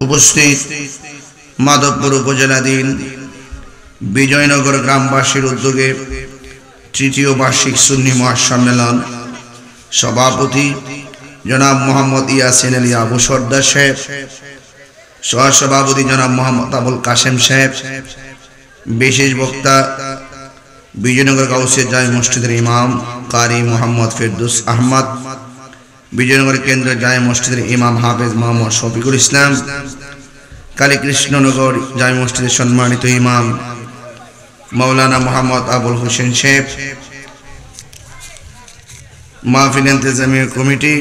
উপস্থিত মাধবপুর উপজেলাধীন বিজয়নগর গ্রামবাসীর উদ্যোগে তৃতীয় বার্ষিক সুন্নি মহাসম্মেলন সভাপতি জনাব মোহাম্মদ ইয়াসিন আলী আবু সর্দার সাহেব, সহসভাপতি জনাব মোহাম্মদ আবুল কাশেম সাহেব, বিশেষ বক্তা বিজয়নগর গাউসিয়া জামে মসজিদের ইমাম কারি মোহাম্মদ ফেরদৌস আহমদ, বিজয়নগর কেন্দ্রীয় জামে মসজিদের ইমাম হাফেজ মোহাম্মদ শফিকুল ইসলাম, কালীকৃষ্ণনগর জামে মসজিদের সম্মানিত ইমাম মাওলানা মোহাম্মদ আবুল হোসেন সাহেব, মাহফিল ইন্তেজামিয়া কমিটি,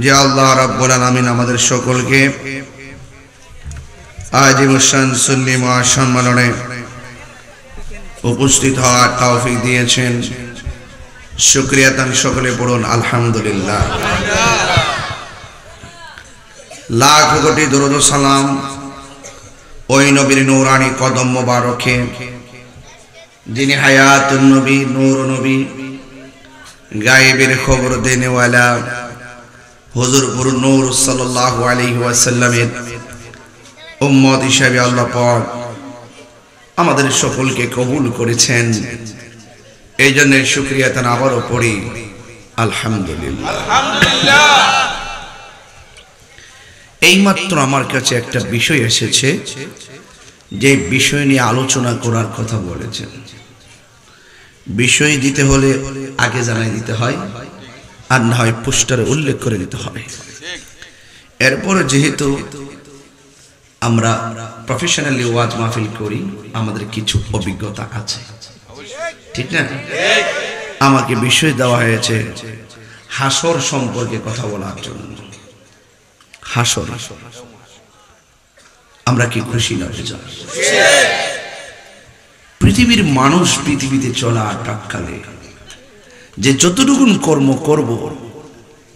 যে আল্লাহ রাব্বুল আলামিন আমাদের সকলকে আজিমুসান সুন্নি মহাসম্মেলনে উপস্থিত হওয়ার তৌফিক দিয়েছেন। শুকরিয়া তান সকলে পড়ুন আলহামদুলিল্লাহ। লাখ কোটি দরুদ ও সালাম ওই নবীর নূরানি কদম মোবারকে, যিনি হায়াতুন নবী, নূর নবী, গায়েবের খবর দেনেওয়ালা হুজুরপুর নূর সাল্লাল্লাহু আলাইহি ওয়াসাল্লামের উম্মত হিসেবে আল্লাহ পাক আমাদের সকলকে কবুল করেছেন। এই জন্য শুকরিয়া তান আবারও পড়ি আলহামদুলিল্লাহ। এইমাত্র আমার কাছে একটা বিষয় এসেছে, যে বিষয় নিয়ে আলোচনা করার কথা বলেছেন। বিষয় দিতে হলে আগে জানাই দিতে হয়, আর না হয় পোস্টারে উল্লেখ করে দিতে হয়। এরপরে যেহেতু আমরা প্রফেশনালি ওয়াজ মাহফিল করি, আমাদের কিছু অভিজ্ঞতা আছে, ঠিক না? আমাকে বিষয় দেওয়া হয়েছে হাসর সম্পর্কে কথা বলার জন্য। হাসর, আমরা কি খুশি না? পৃথিবীর মানুষ পৃথিবীতে চলা টাকালে যে যতটুকু কর্ম করব,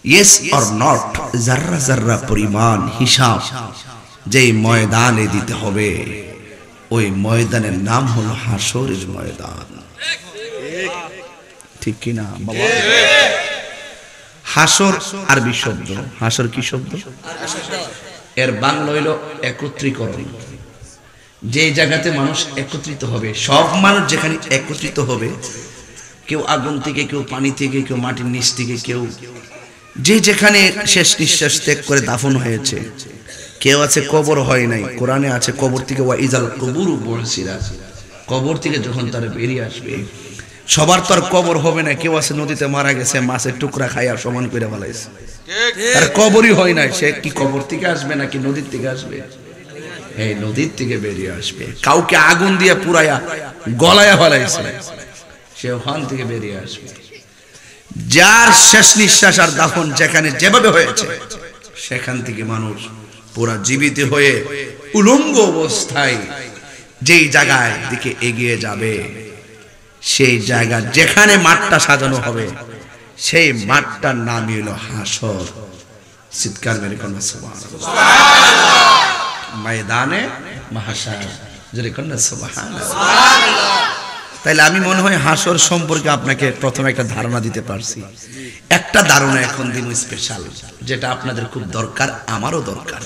ইয়েস অর নট, জাররা জাররা পরিমাণ হিসাব যে ময়দানে দিতে হবে, ওই ময়দানের নাম হলো হাসরের ময়দান। ঠিক কি না বাবা? হাসর আরবি শব্দ। হাসর কি শব্দ? এর বাংলা হইল একত্রীকরণ। যে জায়গাতে মানুষ একত্রিত হবে, সব মানুষ যেখানে একত্রিত হবে, কেউ আগুন থেকে, কেউ পানি থেকে, কেউ মাটির নিচ থেকে, কেউ যে যেখানে শেষ নিঃশ্বাস ত্যাগ করে দাফন হয়েছে, কেউ আছে কবর হয় নাই, কোরআনে আছে কবর থেকে ওয়া ইজাল কুবুরু বুসিরাত, কবর থেকে যখন তারা বেরিয়ে আসবে। সবার তো আর কবর হবে না। কেউ আছে নদীতে মারা গেছে, মাছের টুকরা খাইয়া সমান করে ফেলাইছে, তার কবরই হয় নাই। সে কি কবর থেকে আসবে নাকি নদীর থেকে আসবে? এই নদীর থেকে বেরিয়ে আসবে। কাউকে আগুন দিয়ে পুরাইয়া গলায়া ফেলাইছে, সে ওখান থেকে বেরিয়ে আসবে। যার শেষ নিঃশ্বাস আর দাফন যেখানে যেভাবে হয়েছে, সেখান থেকে মানুষ পুরা জীবিত হয়ে উলঙ্গ অবস্থায় যেই জায়গায় দিকে এগিয়ে যাবে, সেই জায়গা যেখানে মাঠটা সাজানো হবে, সেই মাঠটার নামই হলো হাসর। চিৎকার মেরে কোন সুবহানাল্লাহ, ময়দানে মাহশার, জোরে কোন সুবহানাল্লাহ। তাইলে আমি মনে হয় হাসর সম্পর্কে আপনাকে প্রথমে একটা ধারণা দিতে পারছি। একটা ধারণা এখন দিন স্পেশাল, যেটা আপনাদের খুব দরকার, আমারও দরকার।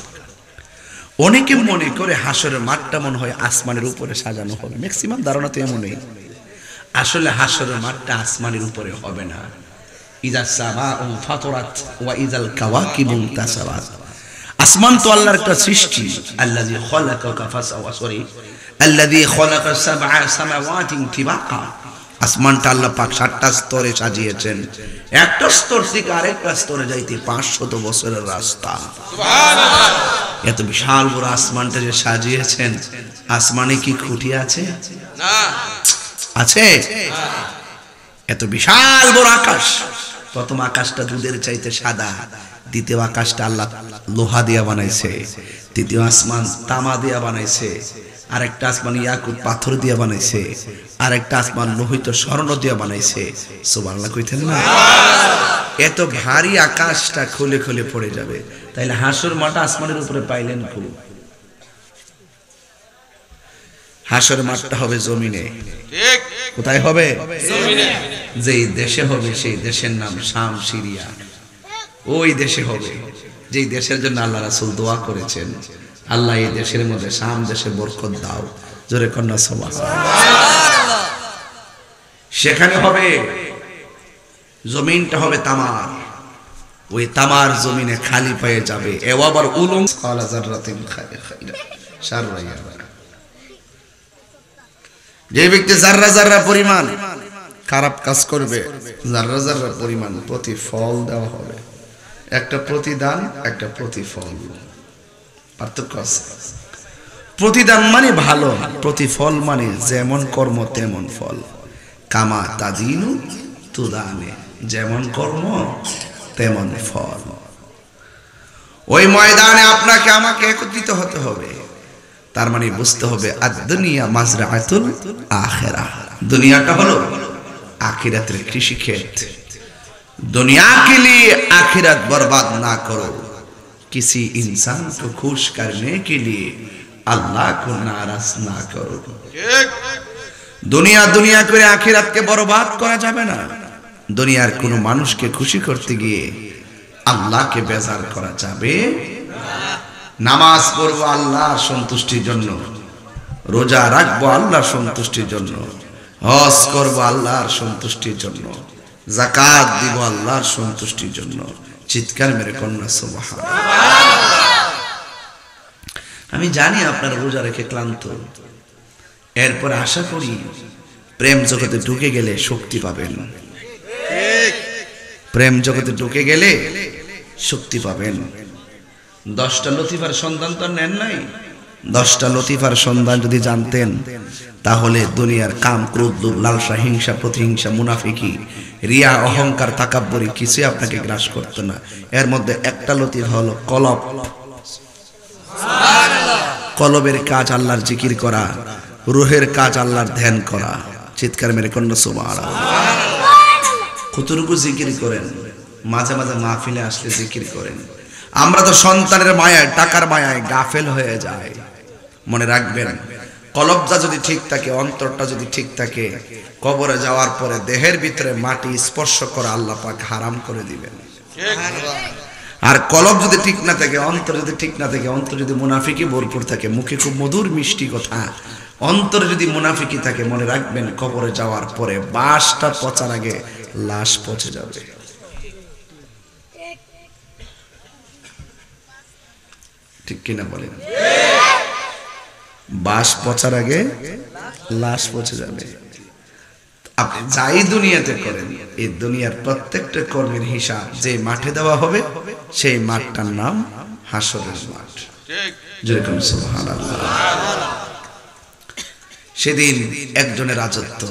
অনেকে মনে করে হাসরের মাঠটা মনে হয় আসমানের উপরে সাজানো হবে। ম্যাক্সিমাম ধারণা তো এমনই। আসলে হাসরের মাঠটা আসমানের উপরে হবে না। ইযা সামাউ ফাতরাত ওয়া ইযাল কাওয়াকিবু তাসারাত। আসমান তো আল্লাহর একটা সৃষ্টি। আল্লাযী খালাকাকা ফাসাওয়া, আল্লাযী খালাকা সাবআ সামাওয়াতিন তিবাকা। আসমানটা আল্লাহ পাক ৭টা স্তরে সাজিয়েছেন। একটা স্তর থেকে আরেকটা স্তরে যাইতে ৫০০ বছরের রাস্তা। সুবহানাল্লাহ। এত বিশাল বড় আসমানটা যে সাজিয়েছেন, আসমানে কি খুঁটি আছে? না। আছে? এত বিশাল বড় আকাশ। প্রথম আকাশটা দুধের চাইতে সাদা, দ্বিতীয় আকাশটা আল্লাহ লোহা দিয়া বানাইছে, তৃতীয় আসমান তামা দিয়া বানাইছে, আরেকটা আসমান ইয়াকুত পাথর দিয়া বানাইছে, আরেকটা আসমান লোহিত স্বর্ণ দিয়া বানাইছে। সুবহানাল্লাহ কইতেন না? এত ভারী আকাশটা খুলে খুলে পড়ে যাবে, তাইলে হাসর মাঠটা আসমানের উপরে পাইলেন খুব। হাসর মাঠটা হবে জমিনে। ঠিক। কোথায় হবে? জমিনে। যেই দেশে হবে সেই দেশের নাম শাম, সিরিয়া। ওই দেশে হবে। যেই দেশের জন্য আল্লাহ রাসূল দোয়া করেছেন, আল্লাহ এই দেশের মধ্যে শাম দেশে বরকত দাও, জোরে কন্যা সুবহানাল্লাহ। সেখানে হবে জমিনটা হবে তামার, ওই তামার জমিনে খালি পায়ে যাবে। এও আবার উলুম কালা যাররাতিন খায়রা শাররা ইয়ারা, যে ব্যক্তি যাররা যাররা পরিমাণ খারাপ কাজ করবে, যাররা যাররা পরিমাণ প্রতিফল দেওয়া হবে। একটা প্রতিদান, একটা প্রতিফল, পার্থক্য আছে। প্রতিদান মানে ভালো, প্রতিফল মানে যেমন কর্ম তেমন ফল। কামা তাদিনু তুদানে, যেমন কর্ম তেমন ফল। ওই ময়দানে আপনাকে আমাকে একত্রিত হতে হবে। তার মানে বুঝতে হবে আদ-দুনিয়া মাজরাআতুল আখিরাহ, দুনিয়াটা হলো আখিরাতের কৃষিক্ষেত। दुनिया के लिए आखिरत बर्बाद ना करो, किसी इंसान को खुश करने के लिए अल्लाह को नाराज ना करो। दुनिया दुनिया করে আখিরাতকে বরবাদ করা যাবে না। দুনিয়ার কোন মানুষকে খুশি করতে গিয়ে আল্লাহকে বেজার করা যাবে না। নামাজ পড়বো আল্লাহর সন্তুষ্টির জন্য, রোজা রাখবো আল্লাহর সন্তুষ্টির জন্য, হজ করবো আল্লাহর সন্তুষ্টির জন্য, যাকাত দিব আল্লাহর সন্তুষ্টির জন্য। চিৎকার মেরে কন্যা সুবহানাল্লাহ। আমি জানি আপনারা রোজা রেখে ক্লান্ত, এরপর আশা করি প্রেম জগতে ঢুকে গেলে শক্তি পাবেন। প্রেম জগতে ঢুকে গেলে শক্তি পাবেন। 10টা লতিফার সন্ধান তো নেন নাই। 10টা লতিফার সন্ধান যদি জানতেন, তাহলে দুনিয়ার কাম, ক্রোধ, লোভ, লালসা, হিংসা, প্রতিহিংসা, মুনাফিকি, রিয়া, অহংকার, তাকাব্বুরি কিছুই আপনাকে গ্রাস করতো না। এর মধ্যে একটা লতিফা হলো কলব। কলবের কাজ আল্লাহর জিকির করা, রুহের কাজ আল্লাহর ধ্যান করা। চিৎকার মেরে কন্যা সুবহানাল্লাহ। কতটুকু জিকির করেন? মাঝে মাঝে মাহফিলে আসলে জিকির করেন। আমরা তো সন্তানের মায়ায়, টাকার মায়ায় গাফেল হয়ে যায়। মনে রাখবেন, কলবটা যদি ঠিক থাকে, অন্তরটা যদি ঠিক থাকে, কবরে যাওয়ার পরে দেহের ভিতরে মাটি স্পর্শ করা আল্লাহ পাক হারাম করে দিবেন। আর কলব যদি ঠিক না থাকে, অন্তর যদি ঠিক না থাকে, অন্তর যদি মুনাফিকি ভরপুর থাকে, মুখে খুব মধুর মিষ্টি কথা, অন্তরে যদি মুনাফিকি থাকে, মনে রাখবেন কবরে যাওয়ার পরে বাসটা পচার আগে লাশ পচে যাবে। ঠিক কিনা বলেন? বাস পচার আগে লাশ পচে যাবে। আপনি যাই দুনিয়াতে করেন, এই দুনিয়ার প্রত্যেকটা কর্মের হিসাব যে মাঠে দেওয়া হবে, সেই মাঠটার নাম হাসরের মাঠ। যেরকম সুবহানাল্লাহ। সেদিন একজনের রাজত্ব,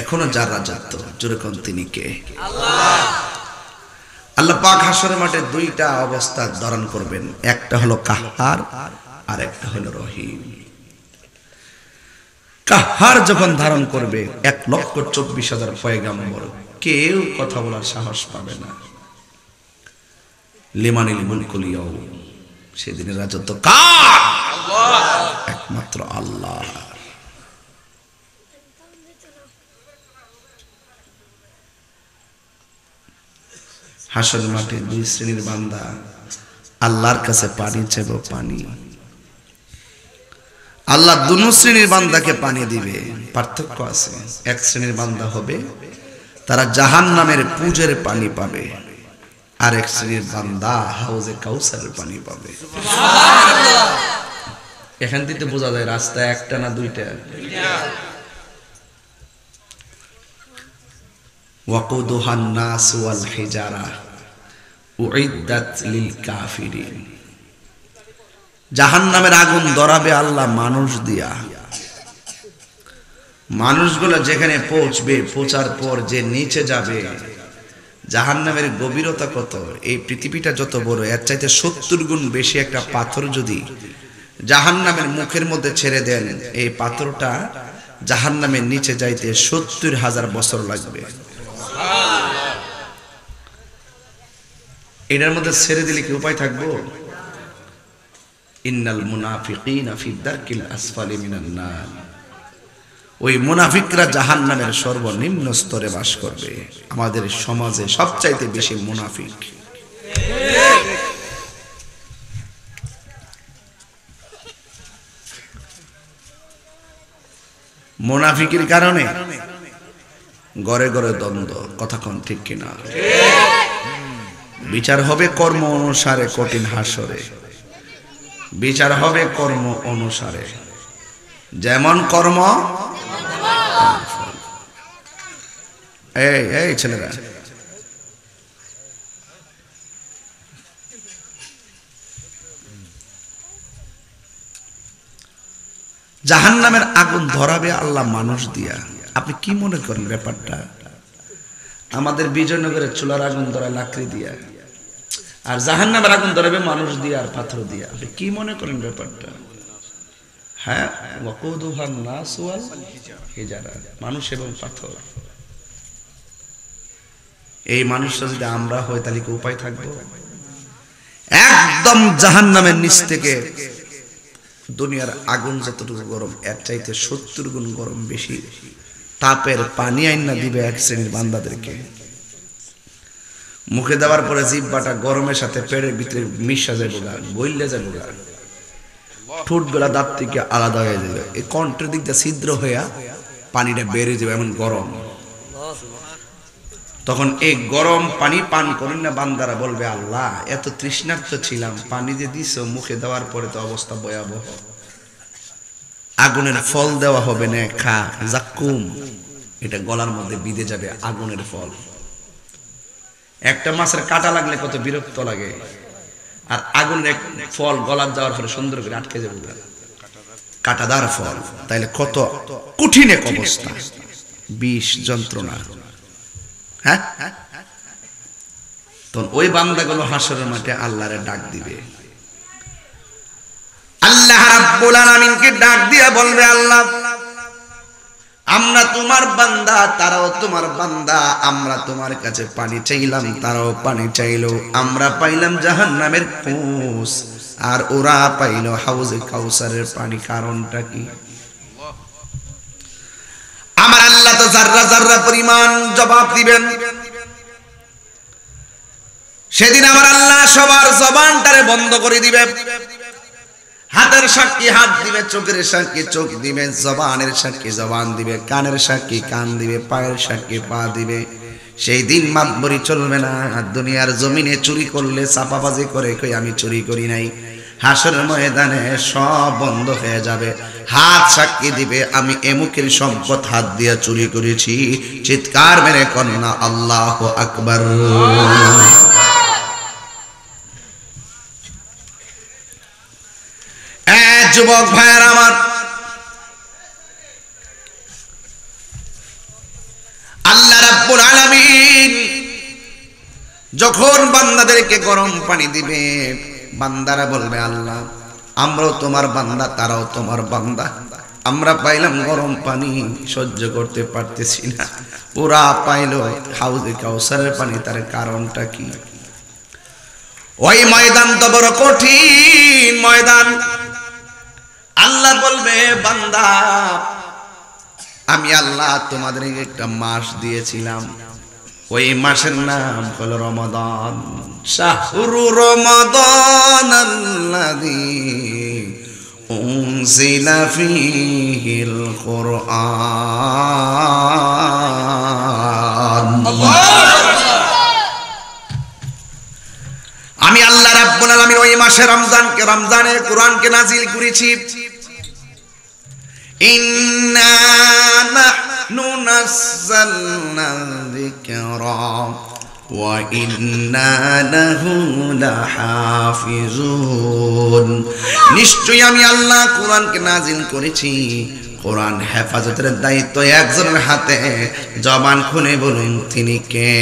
এখনো যার রাজত্ব, যেরকম তিনি কে? আল্লাহ। আল্লাহ পাক হাসরের মাঠে দুইটা অবস্থা ধারণ করবেন, একটা হলো কাহ্হার আর একটা হলো রহিম। কাহ্হার যখন ধারণ করবে 1,24,000 পয়গাম্বর, কেউ কথা বলার সাহস পাবে না। লিমানিল মুলকুল ইয়াউম, সেদিনের রাজত্ব কার? আল্লাহ, একমাত্র আল্লাহ। হাসর মাঠে দুই শ্রেণীর বান্দা আল্লাহর কাছে পানি চাইবে, পানি। আল্লাহ দুই শ্রেণীর বান্দাকে পানি দিবে। পার্থক্য আছে। এক শ্রেণীর বান্দা হবে তারা জাহান্নামের পূজের পানি পাবে, আর এক শ্রেণীর বান্দা হাউজে কাউসারের পানি পাবে। সুবহানাল্লাহ। এখান থেকে বোঝা যায় রাস্তা একটা না দুইটা? ওয়াকুদুহান নাস ওয়াল হিজারা উইদ্দাত লিল কাফিরিন। জাহান্নামের আগুন ধরাবে আল্লাহ মানুষ দিয়া। মানুষগুলো যেখানে পৌঁছবে, পৌঁছার পর যে নিচে যাবে, জাহান্নামের গভীরতা কত! এই পৃথিবীটা যত বড়, এর চাইতে 70 গুণ বেশি একটা পাথর যদি জাহান্নামের মুখের মধ্যে ছেড়ে দেন, এই পাথরটা জাহান্নামের নিচে যাইতে 70,000 বছর লাগবে। এটার মধ্যে ছেড়ে দিলে কি উপায় থাকবো? ইন্নাল মুনাফিকিনা ফি দারকিল আসফালি মিনান নার। ওই মুনাফিকরা জাহান্নামের সর্বনিম্ন স্তরে বাস করবে। আমাদের সমাজে সবচাইতে বেশি মুনাফিক। মুনাফিকের কারণে ঘরে ঘরে দ্বন্দ্ব, কথা কোন ঠিক কিনা? বিচার হবে কর্ম অনুসারে, কঠিন হাসরে বিচার হবে কর্ম অনুসারে, যেমন কর্ম। এই এই ছেলেরা, জাহান্নামের আগুন ধরাবে আল্লাহ মানুষ দিয়া। আপনি কি মনে করেন ব্যাপারটা? আমাদের বিজয়নগরের চুলার আগুন ধরায় লাকড়ি দিয়া, আর জাহান্নামের আগুন ধরাবে মানুষ দিয়া আর পাথর দিয়া। আপনি কি মনে করেন ব্যাপারটা? হ্যাঁ, ওয়াকুদুহান নাস ওয়াল হিজারা, মানুষ এবং পাথর। এই মানুষটা যদি আমরা হই তাহলে কি উপায় থাকবে? একদম জাহান্নামের নিচ থেকে দুনিয়ার আগুন যতটুকু গরম, এর চাইতে 70 গুণ গরম বেশি তাপের পানি আইনা দিবে এক শ্রেণীর বান্দাদেরকে। মুখে দেওয়ার পরে জিহ্বাটা গরমের সাথে পেটের ভিতরে মিশা যাবে, গইলে যাবে, ঠোঁটগুলা দাঁত থেকে আলাদা হয়ে যাবে, এই কণ্ঠের দিক দিয়ে ছিদ্র হইয়া পানিটা বেড়ে যাবে, এমন গরম। তখন এই গরম পানি পান করেন না বান্দারা বলবে, আল্লাহ এত তৃষ্ণার্ত ছিলাম, পানি যে দিছ মুখে দেওয়ার পরে তো অবস্থা ভয়াবহ। আগুনের ফল দেওয়া হবে না, খা জাক্কুম, এটা গলার মধ্যে বিঁধে যাবে আগুনের ফল। একটা মাছের কাঁটা লাগলে কত বিরক্ত লাগে, আর আগুনের এক ফল গলার যাওয়ার পরে সুন্দর করে আটকে যাবে, কাঁটাদার ফল, তাইলে কত কঠিন এক অবস্থা, বিষ যন্ত্রণা। হ্যাঁ, তখন ওই বান্দাগুলো হাসরের মাঠে আল্লাহরে ডাক দিবে। আল্লাহ রাব্বুল আলামিনকে ডাক দিয়া বলবে, আল্লাহ আমরা তোমার বান্দা, তারাও তোমার বান্দা, আমরা তোমার কাছে পানি চাইলাম, তারাও পানি চাইলো, আমরা পাইলাম জাহান্নামের কুস, আর ওরা পাইলো হাউজে কাউসারের পানি। কারণটা কি? আমার আল্লাহ তো যাররা যাররা পরিমাণ জবাব দিবেন। সেদিন আমার আল্লাহ সবার জবানটারে বন্ধ করে দিবে। হাতের সাক্ষী হাত দিবে, চোখের সাক্ষী চোখ দিবে, জবানের সাক্ষী জবান দিবে, কানের সাক্ষী কান দিবে, পায়ের সাক্ষী পা দিবে। সেই দিন মাতবরি চলবে না। দুনিয়ার জমিনে চুরি করলে চাপাবাজি করে কই আমি চুরি করি নাই, হাসরের ময়দানে সব বন্ধ হয়ে যাবে। হাত সাক্ষী দিবে আমি এমুকের সম্পদ হাত দিয়ে চুরি করেছি। চিৎকার মেরে কন্যা আল্লাহু আকবার। যুবক ভাইয়ের আমার, আল্লাহ রাব্বুল আলামিন যখন বান্দাদেরকে গরম পানি দিবে, বান্দারা বলবে, আল্লাহ আমরাও তোমার বান্দা, তারাও তোমার বান্দা, আমরা পাইলাম গরম পানি, সহ্য করতে পারতেছি না। ওরা পাইল হাউজে কাউসারের পানি, তার কারণটা কি? ওই ময়দান তো বড় কঠিন ময়দান। আল্লাহ বলবে, বান্দা আমি আল্লাহ তোমাদের একটা মাস দিয়েছিলাম, ওই মাসের নাম হলো রমাদান। শাহরু রমাদান আল্লাযী উনজিলা ফীহিল কুরআন। আমি আল্লাহ রাব্বুল আলামিন ওই মাসে রমজানের কোরআনকে নাজিল করেছি। ইন্না নাহনু নাযালনা যিকরা ওয়া ইন্না লাহু লাহাফিজুন। নিশ্চয়ই আমি আল্লাহ কোরআনকে নাজিল করেছি, কোরআন হেফাজতের দায়িত্ব একজনের হাতে। জবান খুলে বলুন তিনি কে?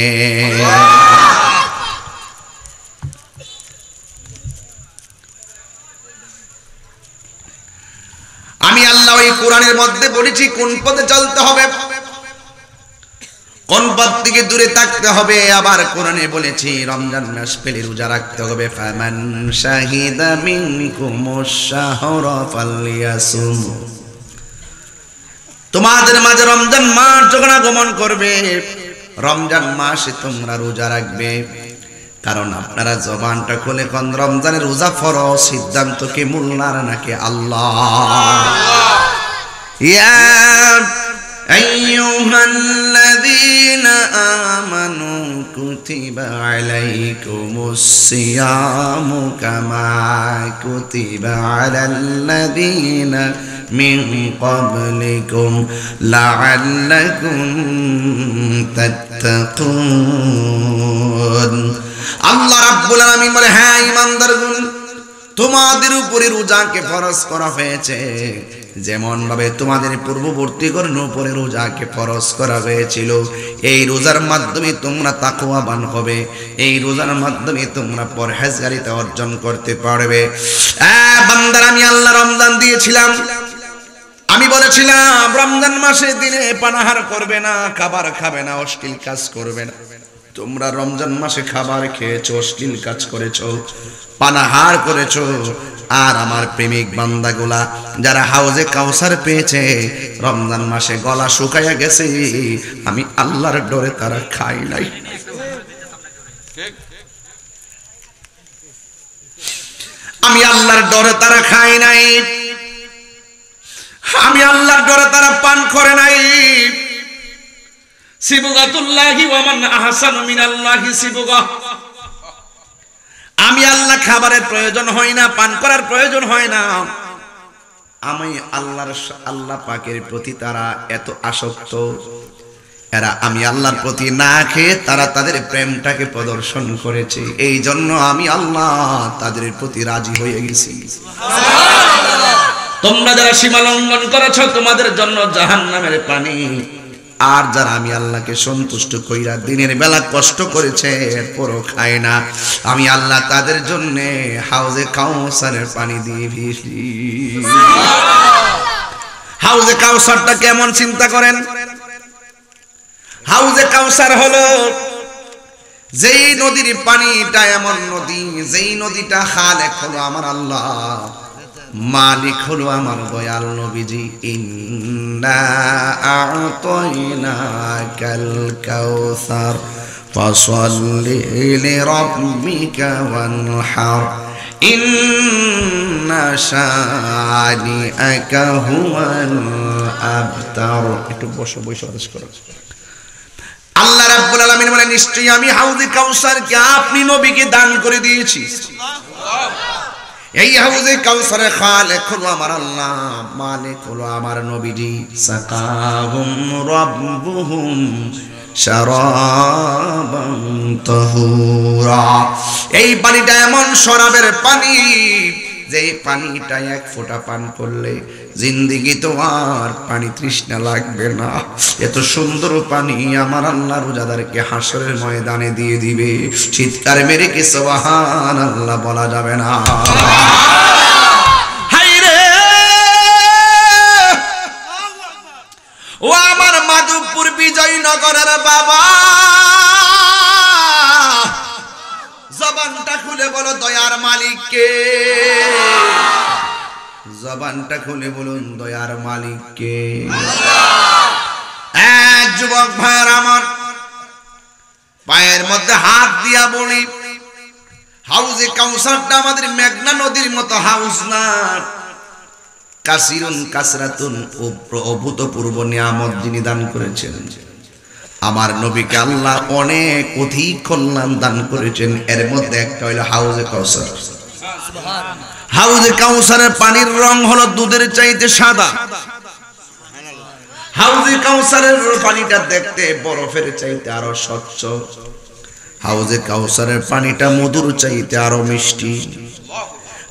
আমি আল্লাহ ওই কোরআনের মধ্যে বলেছি কোন পথে চলতে হবে, কোন পথ থেকে দূরে থাকতে হবে। আবার কোরআনে বলেছি রমজান মাস পেলে রোজা রাখতে হবে। ফামান শাহিদা মিনকুমুশ শাহরা ফালইয়াসুম। তোমাদের মাঝে রমজান মাস যখন আগমন করবে, রমজান মাসে তোমরা রোজা রাখবে। কারণ আপনারা জবানটা খুলে কোন রমজানের রোজা ফরজ, সিদ্ধান্ত কি মোল্লার নাকি আল্লাহ? ইয়া আইয়ুহাল্লাযীনা আমানু কুতিবা আলাইকুমুস সিয়ামু কামা কুতিবা আলাল্লাযীনা মিন ক্বাবলিকুম লাআল্লাকুম তাত্তাকুন। আল্লাহ রাব্বুল আলামিন বলে, হ্যাঁ ঈমানদারগণ, তোমাদের উপরে রোজাকে ফরজ করা হয়েছে যেমন ভাবে তোমাদের পূর্ববর্তীগণের উপরে রোজাকে ফরজ করা হয়েছিল। এই রোজার মাধ্যমে তোমরা তাকওয়াবান হবে, এই রোজার মাধ্যমে তোমরা পরহেজগারিতা অর্জন করতে পারবে। বান্দার, আমি আল্লাহ রমজান দিয়েছিলাম, আমি বলেছিলাম রমজান মাসে দিনে পানাহার করবে না, খাবার খাবে না, অশ্লীল কাজ করবে না। তোমরা রমজান মাসে খাবার খেয়েছো, অশ্লীল কাজ করেছো, পানাহার করেছো। আর আমার প্রেমিক বান্দাগুলা যারা হাউজে কাউসার পেয়েছে, রমজান মাসে গলা শুকাইয়া গেছে, আমি আল্লাহর ডরে তারা খাই নাই। আমি আল্লাহর ডরে তারা খাই নাই, আমি আল্লাহর ডরে তারা পান করে নাই। সিবগাতুল্লাহি ওয়া মান আহসানু মিনাল্লাহি সিবগা। আমি আল্লাহ খাবারের প্রয়োজন হয় না, পান করার প্রয়োজন হয় না। আমি আল্লাহ পাকের প্রতি তারা এত আসক্ত, এরা আমি আল্লাহর প্রতি না খেয়ে তারা তাদের প্রেমটাকে প্রদর্শন করেছে। এই জন্য আমি আল্লাহ তাদের প্রতি রাজি হয়ে গেছি। তোমরা যারা সীমা লঙ্ঘন করেছো, তোমাদের জন্য জাহান্নামের পানি। আর যারা আমি আল্লাহকে সন্তুষ্ট কইরা দিনের বেলা কষ্ট করেছে, এরপরও খায় না, আমি আল্লাহ তাদের জন্য হাউজে কাউসারের পানি দিয়ে ভিজি। হাউজে কাউসারটা কেমন চিন্তা করেন? হাউজে কাউসার হলো যেই নদীর পানিটা এমন নদী, যেই নদীটা খালেক হলো আমার আল্লাহ, মালিক হলো আমার দয়াল নবীজি। ইন্না আ'তাইনাকাল কাউসার ফাসাল্লি লিরাব্বিকা ওয়ানহার ইন্না শানিআকা হুয়াল আবতার। একটু বসো, বসে আদেশ করো। আল্লাহ রাব্বুল আলামিন বলেন, নিশ্চয়ই আমি হাউজে কাউসারকে আপনি নবীকে দান করে দিয়েছি। এই হাউজে কাউসারের খালেক হলো আমার আল্লাহ, মালিক হলো আমার নবীজি। সাকাহুম রাব্বুহুম শারাবান তাহুরা। এই পানিটা এমন শরাবের পানি, যে পানিটা এক ফোঁটা পান করলে জিন্দেগি তোমার পানি তৃষ্ণা লাগবে না। এত সুন্দর পানি আমার আল্লাহ রোজাদারকে হাসরের ময়দানে দিয়ে দিবে। চিৎকার মেরে কি সুবহানাল্লাহ বলা যাবে না? হায়রে ও আমার মাধবপুর বিজয়নগরের বাবা, জবানটা খুলে বলো দয়ার মালিক কে? জবানটা খুলে বলুন দয়ার মালিক কে? এক যুবক ভাইয়ের আমার, পায়ের মধ্যে হাত দিয়া বলি, হাউজে কাউসারটা আমাদের মেঘনা নদীর মতো হাউস না। কাসিরুন কাসরাতুন, অভূতপূর্ব নিয়ামত যিনি দান করেছেন। আমার নবীকে আল্লাহ অনেক অধিক কল্যাণ দান করেছেন, এর মধ্যে একটা হলো হাউজে কাউসার। হাউজে কাউসারের পানির রং হলো দুধের চাইতে সাদা। হাউজে কাউসারের পানিটা দেখতে বরফের চাইতে আরো স্বচ্ছ। হাউজে কাউসারের পানিটা মধুর চাইতে আরো মিষ্টি।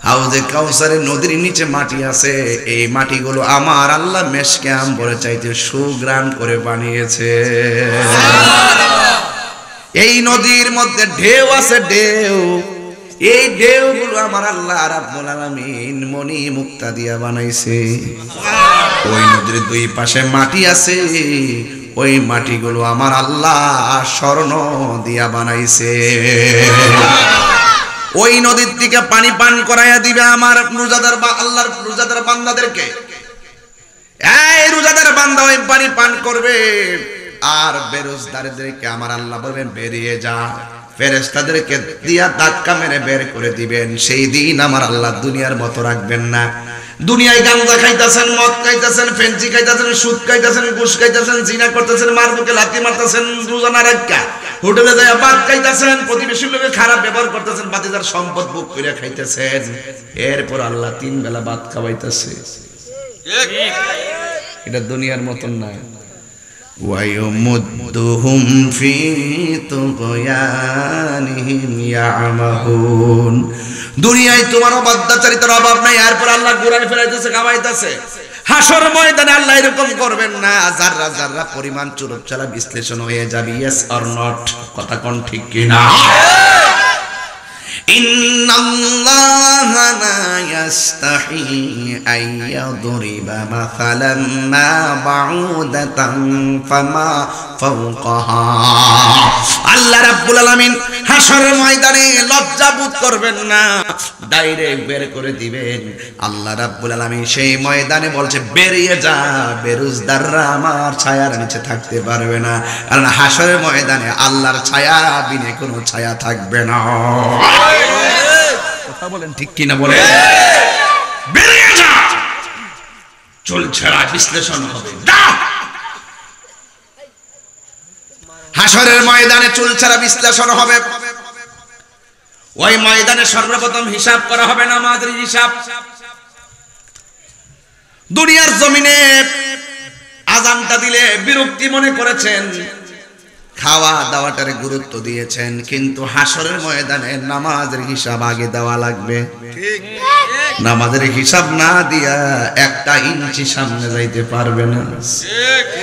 হাউজে কাউসারের নদীর নিচে মাটি আছে, এই মাটিগুলো আমার আল্লাহ মেশকে আম্বরে চাইতে সুগ্রাণ করে বানিয়েছে। এই নদীর মধ্যে ঢেউ আছে, ঢেউ। এই ঢেউগুলো আমার আল্লাহ রাব্বুল আলামিন মণি মুক্তা দিয়া বানাইছে। ওই নদীর দুই পাশে মাটি আছে, ওই মাটিগুলো আমার আল্লাহ স্বর্ণ দিয়া বানাইছে। ওই নদীর থেকে পানি পান করাইয়া দিবে আমার রোজাদার বা আল্লাহর রোজাদার বান্দাদেরকে। এই রোজাদার বান্দা ওই পানি পান করবে, আর বেরোজদারদেরকে আমার আল্লাহ বলবেন বেরিয়ে যা। ফেরেশতাদেরকে দিয়া ধাক্কা মেরে বের করে দিবেন। সেই দিন আমার আল্লাহ দুনিয়ার মতো রাখবেন না, দুনিয়ায় গাঁজা খাইতেছেন, মদ খাইতেছেন, ফেন্সি খাইতেছেন, সুদ খাইতেছেন, ঘুষ খাইতেছেন, জিনা করতেছেন, মার বুকে লাথি মারতেছেন, রোজানা রাখা হোটেলে যায় ভাত খাইতেছেন, প্রতিবেশীর লোকে খারাপ ব্যবহার করতেছেন, বাতিদার সম্পদ ভোগ করে খাইতেছেন, এরপর আল্লাহ 3 বেলা ভাত খাওয়াইতেছে। এটা দুনিয়ার মতন না। ওয়ায়ুমুদ্দুহুম ফি তুগয়ানিহিম ইয়ামাহুন। দুনিয়ায় তোমার অবাধ্যাচারিতার অভাব নাই, এরপর আল্লাহ ঘুরায় ফেরাইতেছে, খাওয়াইতেছে। হাসর ময়দানে আল্লাহ এরকম করবেন না, যাররা যাররা পরিমাণ চুরুপ চালা বিশ্লেষণ হয়ে যাবে। Yes or not? কথা কোন ঠিক কিনা? ইন্নাল্লাহা লা ইয়াস্তাহি আইয়াদরিবা মাসালাম মা বাউদাতান ফামা ফাওকাহা। আল্লাহ রাব্বুল আলামিন হাসরের ময়দানে লজ্জা বোধ করবেন না, ডাইরেক্ট বের করে দিবেন। আল্লাহ রাব্বুল আলামিন সেই ময়দানে বলছে, বেরিয়ে যা, বেরোজদাররা আমার ছায়ার নিচে থাকতে পারবে না। কারণ হাসরের ময়দানে আল্লাহর ছায়া বিনে কোনো ছায়া থাকবে না। কথা বলেন ঠিক কিনা বলেন? বেরিয়ে যা, চলছে বিশ্লেষণ হবে। হাসরের ময়দানে চুলছাড়া বিশ্লেষণ হবে। ওই ময়দানে সর্বপ্রথম হিসাব করা হবে নামাজের হিসাব। দুনিয়ার জমিনে আযানটা দিলে বিরক্তি মনে করেছেন, খাওয়া দাওয়াটারে গুরুত্ব দিয়েছেন, কিন্তু হাসরের ময়দানে নামাজের হিসাব আগে দেওয়া লাগবে। ঠিক, নামাজের হিসাব না দিয়া 1 ইঞ্চি সামনে যাইতে পারবে না।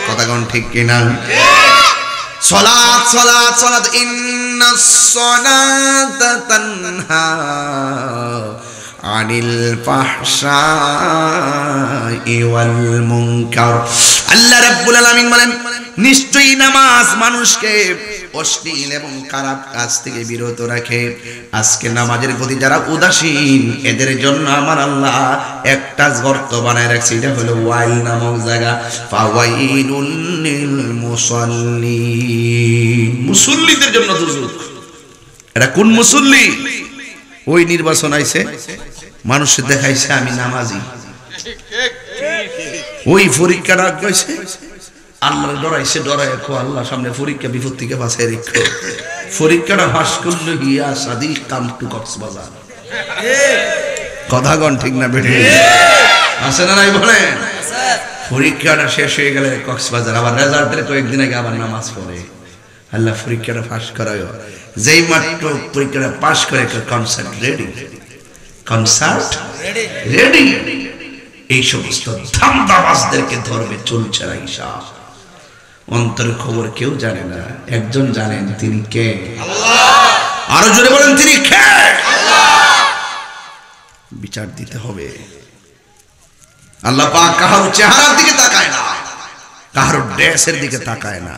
কথা কোন ঠিক কিনা? সালাত সালাত সালাত, ইন্নাস সালাতা তানহা আনিল ফাহশাই ওয়াল মুনকার। আল্লাহ রাব্বুল আলামিন বলেন, নিশ্চয়ই নামাজ মানুষকে অশ্লীল এবং খারাপ কাজ থেকে বিরত রাখে। আজকে নামাজের প্রতি যারা উদাসীন, এদের জন্য আমার আল্লাহ একটা গর্ত বানায় রাখছে, এটা হলো ওয়াইল নামক জায়গা। ফাওয়াইলুল লিল মুসাল্লিন, মুসল্লিদের জন্য দুর্যোগ। এটা কোন মুসল্লি? ওই নির্বাচন আইছে, মানুষে দেখাইছে আমি নামাজি, ওই পরীক্ষাটা গেছে, আল্লাহ ডরাইছে, ডরাই রাখো, আল্লাহ সামনে পরীক্ষা বিপদ থেকে বাঁচাই রেখো। পরীক্ষাটা পাস করলো, হিয়া সাদি কাম টু কক্সবাজার। কথা গণ ঠিক না বেঠে? আছে না নাই বলেন? পরীক্ষাটা শেষ হয়ে গেলে কক্সবাজার, আবার রেজাল্টের কয়েকদিন আগে আবার নামাজ পড়ে। আল্লাহ পরীক্ষাটা পাস করায়, যেই মাত্র পরীক্ষাটা পাস করে কনসার্ট রেডি, কনসার্ট রেডি। এই সমস্ত ধান্দাবাজদেরকে ধরবে চুলছাড়া হিসাব। অন্তরের খবর কেউ জানে না, একজন জানেন, তিনি কে? আল্লাহ। আরো জোরে বলেন, তিনি কে? আল্লাহ। বিচার দিতে হবে। আল্লাহ পাক কাহারো চেহারার দিকে তাকায় না, কাহারো ড্রেসের দিকে তাকায় না,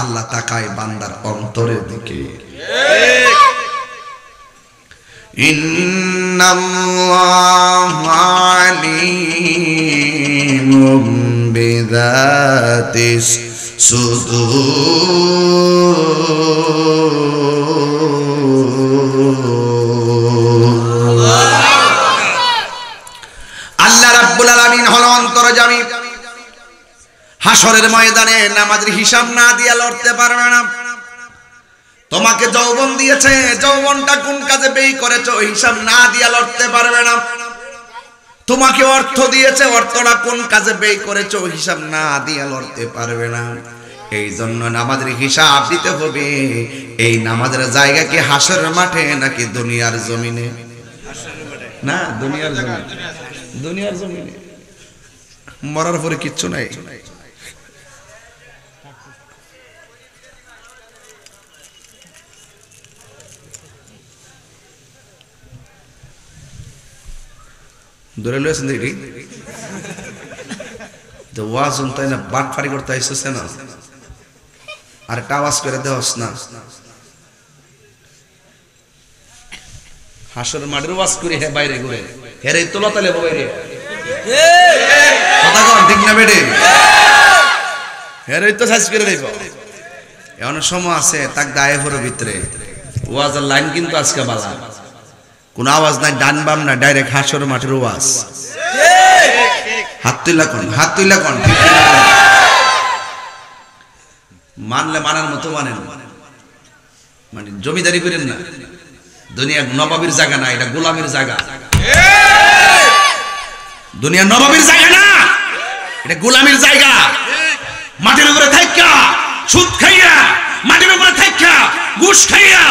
আল্লাহ তাকায় বান্দার অন্তরের দিকে। ইন্নাল্লাহা আলিমুম বিযাতিস সুদূর। আল্লাহ রাব্বুল আলামিন হলো অন্তর্যামী। হাসরের ময়দানে নামাজের হিসাব না দিয়া লড়তে পারবে না। তোমাকে যৌবন দিয়েছে, যৌবনটা কোন কাজে ব্যয় করেছো হিসাব না দিয়া লড়তে পারবে না। তোমাকে অর্থ দিয়েছে, অর্থটা কোন কাজে ব্যয় করেছো হিসাব না দিয়া লড়তে পারবে না। এই জন্য নামাজের হিসাব দিতে হবে। এই নামাজের জায়গা কি হাসরের মাঠে নাকি দুনিয়ার জমিনে? না, দুনিয়ার জমিনে। দুনিয়ার জমিনে মরার পরে কিচ্ছু নাই। ধরে লয়েছেন দেখি তো ওয়াজ তাই না, বাট ফারি করতে আসছে না, আর একটা আওয়াজ করে দেওয়াস না। হাসর মাঠের ওয়াজ করে হে বাইরে ঘুরে হেরে তোলা তালে বাইরে কথা কন ঠিক না বেটে? হেরে তো সাইজ করে দেব। এমন সময় আছে তাক দায়ে ভরে ভিতরে ওয়াজের লাইন কিন্তু আজকে বালা, কোন আওয়াজ নাই, ডান বাম না, ডাইরেক্ট হাসর মাঠের ওয়াজ। হাত তুইলা কোন মানলে মানার মতো মানেন, মানে জমিদারি করেন না। দুনিয়া নবাবের জায়গা না, এটা গোলামের জায়গা। দুনিয়া নবাবের জায়গা না, এটা গোলামের জায়গা। মাটির উপরে থাইকা সুদ খাইয়া, মাটির উপরে থাইকা ঘুষ খাইয়া,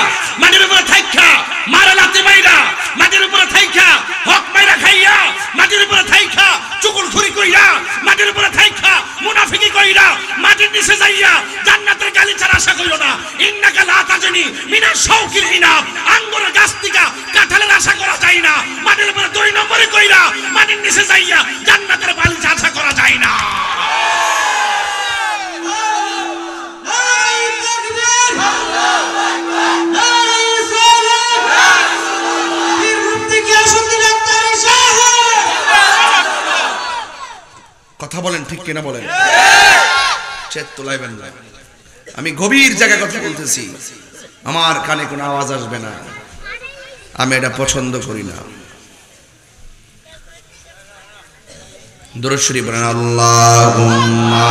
মাটির উপরে থাইকা মারা লাতি মাইরা, মাটির উপরে থাইকা হক মাইরা খাইয়া, মাটির উপরে থাইকা চুকুলখুরি কইরা, মাটির উপরে থাইকা মুনাফিকি কইরা, মাটির নিচে যাইয়া জান্নাতের গালিচার আশা কইরো না। ইন্নাকা লা তাজনি মিনাশ শাওকিল ইনাব, আঙ্গুরের গাছ থেকে কাঁঠালের আশা করা যায় না। মাটির উপরে 2 নম্বরে কইরা, মাটির নিচে যাইয়া জান্নাতের গালিচা আশা করা যায় না। কথা বলেন ঠিক কিনা বলেন? চেত তোলাইবেন না। আমি গভীর জায়গায় কথা বলতেছি, আমার কানে কোনো আওয়াজ আসবে না, আমি এটা পছন্দ করি না। দরুদ শরীফ বলেন আল্লাহুম্মা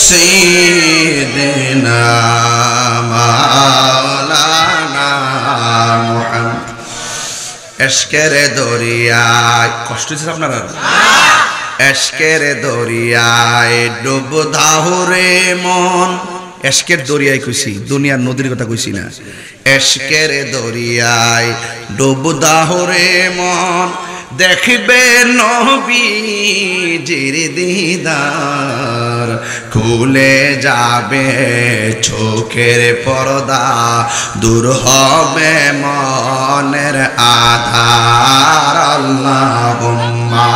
سيدنا مولانا محمد এশকের দরিয়ায়, কষ্ট হচ্ছে আপনারা? এশকের দরিয়ায় ডুব দাহুরে মন। এশকের দরিয়ায় কইছি, দুনিয়ার নদীর কথা কইছি না। এশকের দরিয়ায় ডুব দাহুরে মন, দেখবে নবীজির দিদার, খুলে যাবে চোখের পর্দা, দূর হবে মনের আধার। আল্লাহুম্মা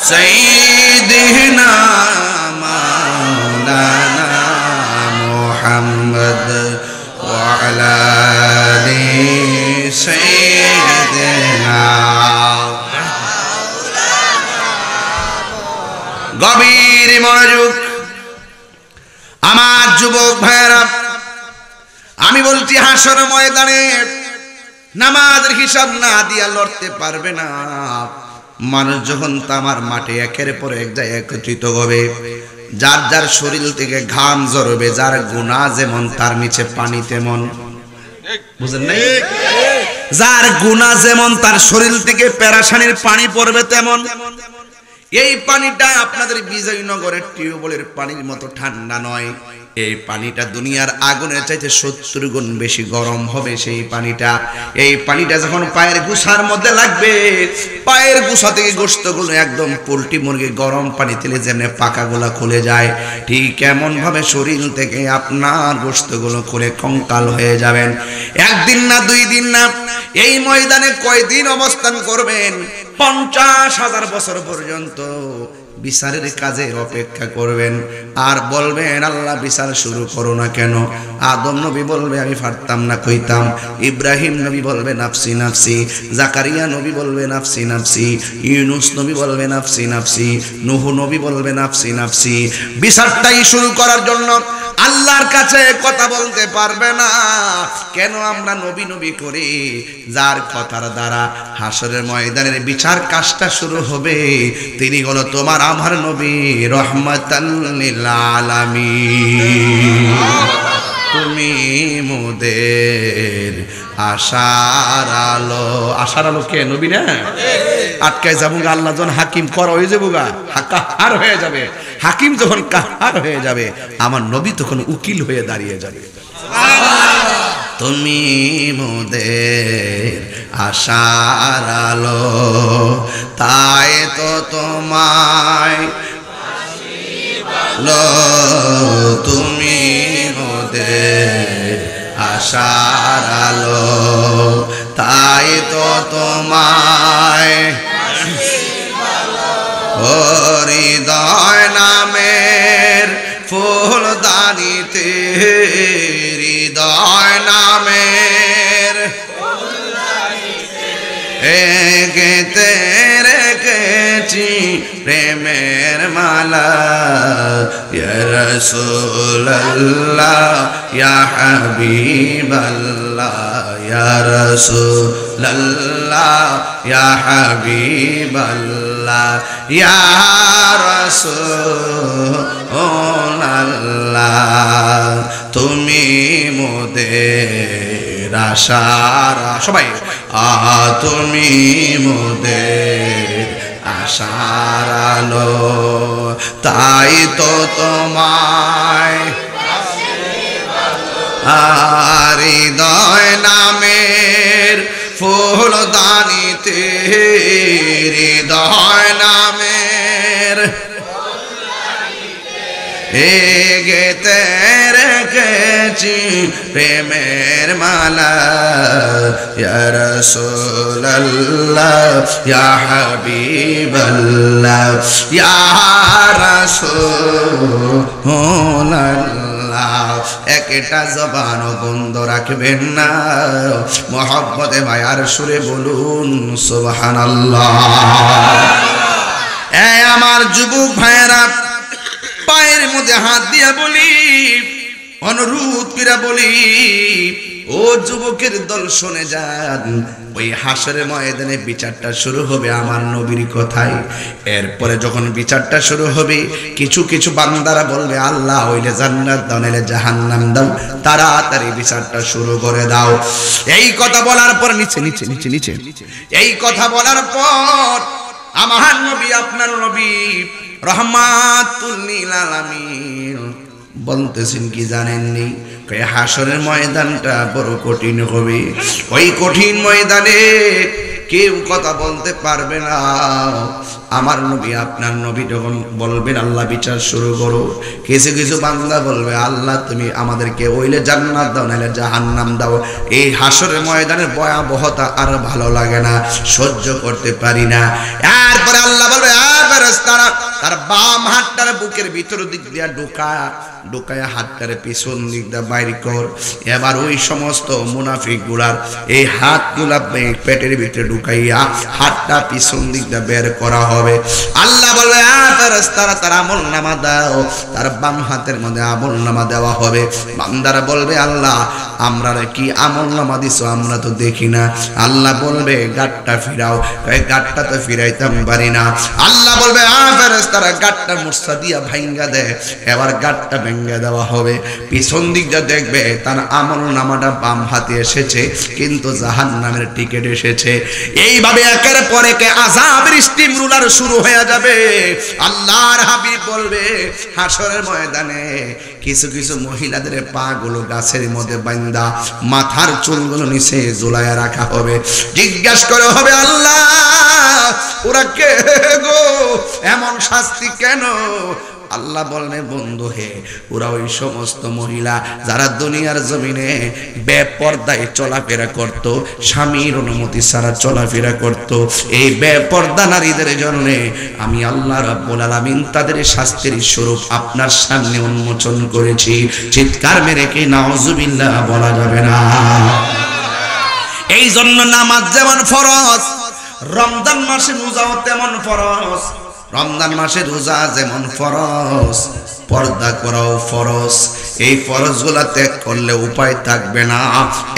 সাইয়্যিদিনা মাওলানা মুহাম্মদ ওয়া আলা আলি সাইয়্যিদিনা। গভীর মনোযোগ আমার যুবক ভাইরা, আমি বলছি হাসর ময়দানে নামাজের হিসাব না দিয়া লড়তে পারবে না। মানুষ যখন তামার মাঠে একের পর এক যায় একত্রিত হবে, যার যার শরীর থেকে ঘাম ঝরবে, যার গুনাহ যেমন তার নিচে পানি তেমন, বুঝেন নাই? যার গুনাহ যেমন তার শরীর থেকে পেরাশানির পানি পড়বে তেমন। এই পানিটা আপনাদের বিজয়নগরের টিউবওয়েলের পানির মতো ঠান্ডা নয়, এই পানিটা দুনিয়ার আগুনের চাইতে 70 গুণ বেশি গরম হবে সেই পানিটা। এই পানিটা যখন পায়ের গুছার মধ্যে লাগবে, পায়ের গুছা থেকে গোশতগুলো একদম পোল্ট্রি মুরগি গরম পানি তেলে যেমন পাকাগুলা খুলে যায়, ঠিক এমন ভাবে শরীর থেকে আপনার গোশতগুলো খুলে কঙ্কাল হয়ে যাবেন। একদিন না 2 দিন না, এই ময়দানে কয়দিন অবস্থান করবেন? 50,000 বছর পর্যন্ত বিচারের কাজে অপেক্ষা করবেন। আর বলবেন আল্লাহ বিচার শুরু করো না কেন? আদম নবী বলবে আমি পারতাম না কইতাম, ইব্রাহিম নবী বলবে নাফসি নাফসি, জাকারিয়া নবী বলবে নাফসি নাফসি, ইউনুস নবী বলবে নাফসি নাফসি, নূহ নবী বলবে নাফসি নাফসি। বিচারটাই শুরু করার জন্য আল্লাহর কাছে কথা বলতে পারবে না। কেন আমরা নবী নবী করি? যার কথার দ্বারা হাসরের ময়দানের বিচার কাজটা শুরু হবে, তিনি হলো তোমার আমার নবী রহমাতাল লিল আলামিন। তুমি মোদের আশার আলো। আশার আলো কে? নবী না? আটকায় যাবো গা, আল্লাহ যখন হাকিম করা হয়ে যাবো গা, কাহার হয়ে যাবে। হাকিম যখন কাহার হয়ে যাবে, আমার নবী তখন উকিল হয়ে দাঁড়িয়ে যাবে। তুমি মোদের আশার আলো, তাই তো তোমায় তুমি আশার আলো তাই তো তোমায় হৃদয় নামের ফুলদানিতে হৃদয় নামের গেতে রেখেছি প্রেমের মালা ইয়া রাসূলুল্লাহ ইয়া হাবিবাল্লাহ ইয়া রাসূলুল্লাহ ইয়া হাবিবাল্লাহ ইয়া রাসূলুল্লাহ তুমি মোদের আশার সবাই তুমি মোদের আশার আলো তাই তো তোমায় হৃদয় নামের ফুলদানিতে হৃদয় নামের গেতে রেখেছি প্রেমের মালা ইয়া রাসূলুল্লাহ ইয়া হাবিবাল্লাহ ইয়া রাসূলুল্লাহ একটা জবান বন্ধ রাখবেন না মহব্বতে মায়ার সুরে বলুন সুবহানাল্লাহ এই আমার যুবক ভাইয়েরা পায়ের মধ্যে হাত দিয়া বলি অনুরোধ করে বলি ও যুবকের দল শুনে যান ওই হাসরের ময়দানে বিচারটা শুরু হবে আমার নবীর কথায় এরপরে যখন বিচারটা শুরু হবে কিছু কিছু বান্দারা বলবে আল্লাহ হইলে জান্নাত দাও নাইলে জাহান্নাম দাও তাড়াতাড়ি বিচারটা শুরু করে দাও এই কথা বলার পর নিচে নিচে নিচে নিচে এই কথা বলার পর আমার নবী আপনার নবী রহমাতুল লিল আলামিন বলতেছেন কি জানেননি হাসরের ময়দানটা বড় কঠিন হবে ওই কঠিন ময়দানে কেউ কথা বলতে পারবে না আমার নবী আপনার নবী যখন বলবেন আল্লাহ বিচার শুরু করো কিছু কিছু বান্দা বলবে আল্লাহ তুমি আমাদেরকে ওইলে জান্নাত দাও নাইলে জাহান্নাম দাও এই হাসরের ময়দানের ভয়াবহতা আর ভালো লাগে না সহ্য করতে পারি না এরপরে আল্লাহ বলবে ফেরেশতারা তার বাম হাতটার বুকের ভিতর দিক দিয়া ঢুকায়া হাতটারে পিছন দিক দিয়া বাইর কর এবার ওই সমস্ত মুনাফিক গুলার এই হাতগুলা পেটের ভিতরে ঢুকাইয়া হাতটা পিছন দিক দিয়া বের করা হবে আল্লাহ বলবে ফেরেশতারা তার আমলনামা দাও তার বাম হাতের মধ্যে আমলনামা দেওয়া হবে বান্দারা বলবে আল্লাহ আমরা কি আমলনামা দিছো আমরা তো দেখি না আল্লাহ বলবে গাটটা ফিরাও গাটটা তো ফিরাইতাম পারি না আল্লাহ বলবে ফেরেশতারা গাটটা মুসা দিয়া ভাঙ্গা দেয় এবার গাটটা ভেঙ্গে দেওয়া হবে পিছন দিক যা দেখবে তার আমলনামাটা বাম হাতে এসেছে কিন্তু জাহান্নামের টিকিট এসেছে এইভাবে একের পর এক আযাবের স্টিম রুলার শুরু হয়ে যাবে আল্লাহর হাবিব বলবে হাসরের ময়দানে কিছু কিছু মহিলাদের পা গুলো গাছের মধ্যে বাঁধা মাথার চুলগুলো নিচে ঝুলাইয়া রাখা হবে জিজ্ঞাসা করে হবে আল্লাহ ওরা কে গো এমন শাস্তি কেন আল্লাহ বলবে বন্ধু হে ওরা ওই সমস্ত মহিলা যারা দুনিয়ার জমিনে বেপরদায় চলাফেরা করত স্বামীর অনুমতি ছাড়া চলাফেরা করত এই বেপরদা নারীদের জন্য আমি আল্লাহ রাব্বুল আলামিন তাদের শাস্তির স্বরূপ আপনার সামনে উন্মোচন করেছি চিৎকার মেরে কি নাউজুবিল্লাহ বলা যাবে না এই জন্য নামাজ যেমন ফরজ রমজান মাসে রোজাও তেমন ফরজ রমজান মাসে রোজা যেমন ফরজ পর্দা করাও ফরজ এই ফরজগুলো ত্যাগ করলে উপায় থাকবে না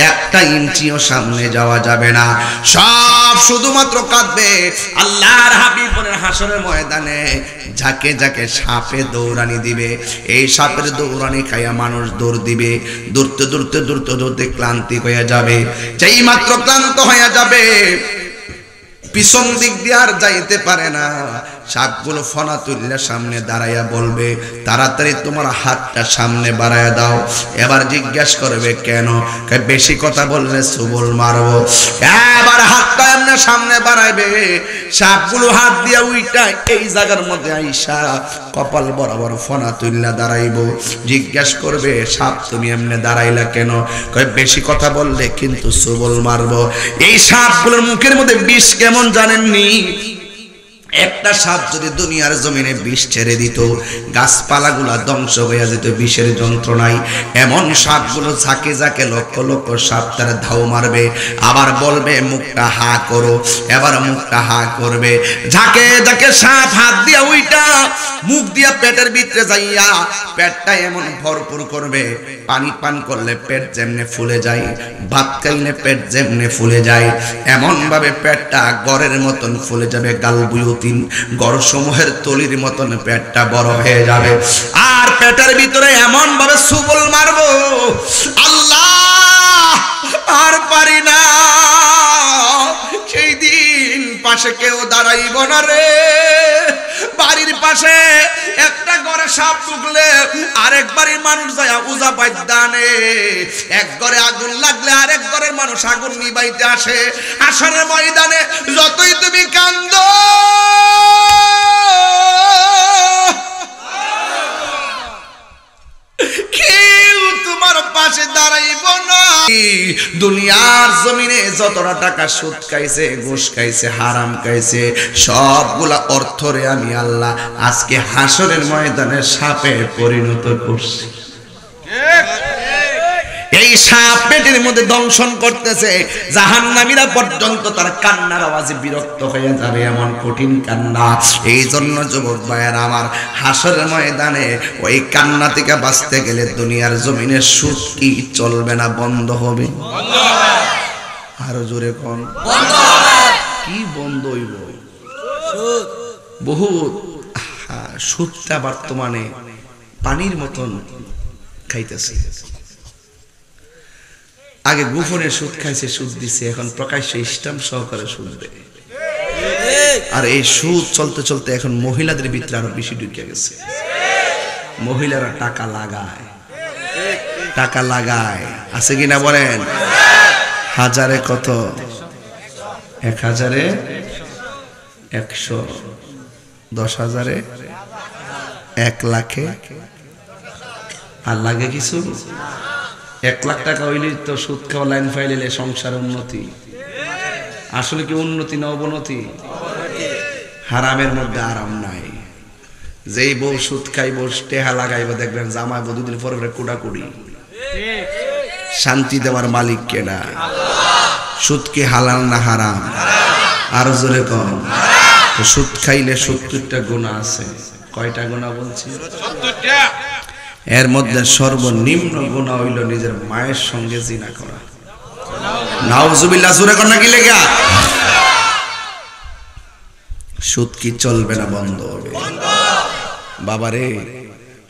একটা ইঞ্চিও সামনে যাওয়া যাবে না সব শুধুমাত্র কাঁদবে আল্লাহর হাবিবের হাসরের ময়দানে যাকে যাকে সাপে দৌড়ানি দিবে এই সাপের দৌড়ানি খাইয়া মানুষ দৌড় দিবে দৌড়তে দৌড়তে দৌড়তে দৌড়তে ক্লান্তি হয়ে যাবে যেই মাত্র ক্লান্ত হয়ে যাবে পিছন দিক দিয়ে আর যাইতে পারে না সাপগুলো ফনা তুললে সামনে দাঁড়াইয়া বলবে তাড়াতাড়ি তোমার হাতটা সামনে বাড়াইয়া দাও এবার জিজ্ঞাসা করবে কেন বেশি কথা বললে সুবল মারবো এবার হাতটা যেমনে সামনে বাড়াইবে সাপগুলো হাত দিয়া উইটা এই জায়গার মধ্যে আইসা কপাল বরাবর ফনা তুইলা দাঁড়াইবো। জিজ্ঞেস করবে সাপ তুমি এমনে দাঁড়াইলা কেন? কয় বেশি কথা বললে কিন্তু সবল মারবো। এই সাপগুলোর মুখের মধ্যে বিষ কেমন জানেননি? একটা সাপ যদি দুনিয়ার জমিনে বিষ ছেড়ে দিত গাছপালাগুলা ধ্বংস হয়ে যেত বিষের যন্ত্রণায়। এমন সাপগুলো ঝাঁকে ঝাঁকে লক্ষ লক্ষ সাপ তারা ধাও মারবে, আবার বলবে মুখটা হা করো, এবার মুখটা হা করবে। ঝাঁকে ঝাঁকে সাপ হাত দিয়া উইটা মুখ দিয়া পেটের ভিতরে যাইয়া পেটটা এমন ভরপুর করবে, পানি পান করলে পেট যেমনে ফুলে যায়, ভাত খাইলে পেট যেমনে ফুলে যায়, এমন ভাবে পেটটা গড়ের মতন ফুলে যাবে। গালবুয়ুতিন গড়সমূহের তলির মতন পেটটা বড় হয়ে যাবে। আর পেটের ভিতরে এমন ভাবে সুবল মারবো, আল্লাহ আর পারি না। সেই দিন পাশে কেউ দাঁড়াইব না রে। বাড়ির পাশে একটা ঘরে সাপ ঢুকলে আরেক বাড়ির মানুষ যায় উজা পাইদানে, এক ঘরে আগুন লাগলে আরেক ঘরের মানুষ আগুন নিবাইতে আসে। আসরের ময়দানে যতই তুমি কান্দো কেউ তোমার পাশে দাঁড়াইব না। দুনিয়ার জমিনে যতটা টাকা সুদ খাইছে, ঘুষ খাইছে, হারাম খাইছে, সবগুলা অর্থরে আমি আল্লাহ আজকে হাসরের ময়দানে সাপে পরিণত করছি। এই সাপ পেটের মধ্যে দংশন করতেছে, জাহান্নামীরা পর্যন্ত তার কান্নার আওয়াজে বিরক্ত হয়ে যাবে, এমন কঠিন কান্না। এই জন্য যুবক ভাইয়েরা আমার, হাসরের ময়দানে ওই কান্না থেকে বাঁচতে গেলে দুনিয়ার জমিনে সুদ কি চলবে না, বন্ধ হবে। আরো জোরে কোন কি বন্ধ হইব? বহুত সুদটা বর্তমানে পানির মতন খাইতেছে। আগে গোপনে সুদ খাইছে, সুদ দিছে, এখন প্রকাশ্যে স্ট্যাম্প সহকারে সুদ দেয়। আর এই সুদ চলতে চলতে এখন মহিলাদের ভিতরে আরো বেশি ঢুকে গেছে। মহিলারা টাকা লাগায়, টাকা লাগায়, আছে কিনা বলেন? হাজারে কত? 1000-এ 100, 10,000-এ 1 লাখে, আর লাগে কিছু? 1 লাখ টাকা হইলেই তো সুদ খাওয়া লাইন ফাইলে সংসার উন্নতি। আসলে কি উন্নতি না অবনতি? হারামের মধ্যে আরাম নাই। যেই বউ সুদ খাইব, টেহা লাগাইব, দেখবেন জামাই বউ দুদিন পরে কুড়াকুড়ি। শান্তি দেওয়ার মালিক কেনা? সুদ কি হালাল না হারাম? আরো জোরে কম। তো সুদ খাইলে 70টা গুনাহ আছে। কয়টা গুনাহ বলছি? 70টা। এর মধ্যে সর্বনিম্ন গুনাহ হইল নিজের মায়ের সঙ্গে জিনা করা। নাউজুবিল্লাহ, জোরে কর না কি লেগা? সুদ কি চলবে না, বন্ধ হবে? বাবারে,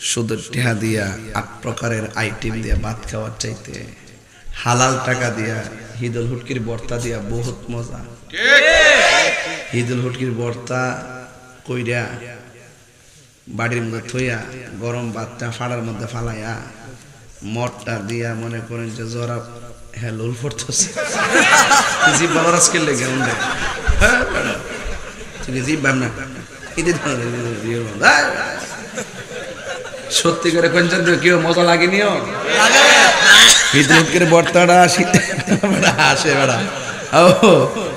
সুদের টেহা দিয়া 8 প্রকারের আইটেম দিয়া ভাত খাওয়ার চাইতে হালাল টাকা দিয়া হিদুল হুটকির ভর্তা দিয়া বহুত মজা। হিদুল হুটকির ভর্তা কইরা বাড়ির মধ্যে থইয়া গরম ভাতটা ফাড়ার মধ্যে ফালাইয়া মটটা দিয়া মনে করেন যে জরা হেলুল পড়তেছে। জিভ বাবার আজকে লেগে উঠে জিভ ভাবনা সত্যি করে কঞ্চন কেউ মজা লাগেনিও। হিদুলকের ভর্তাটা আসে বেড়া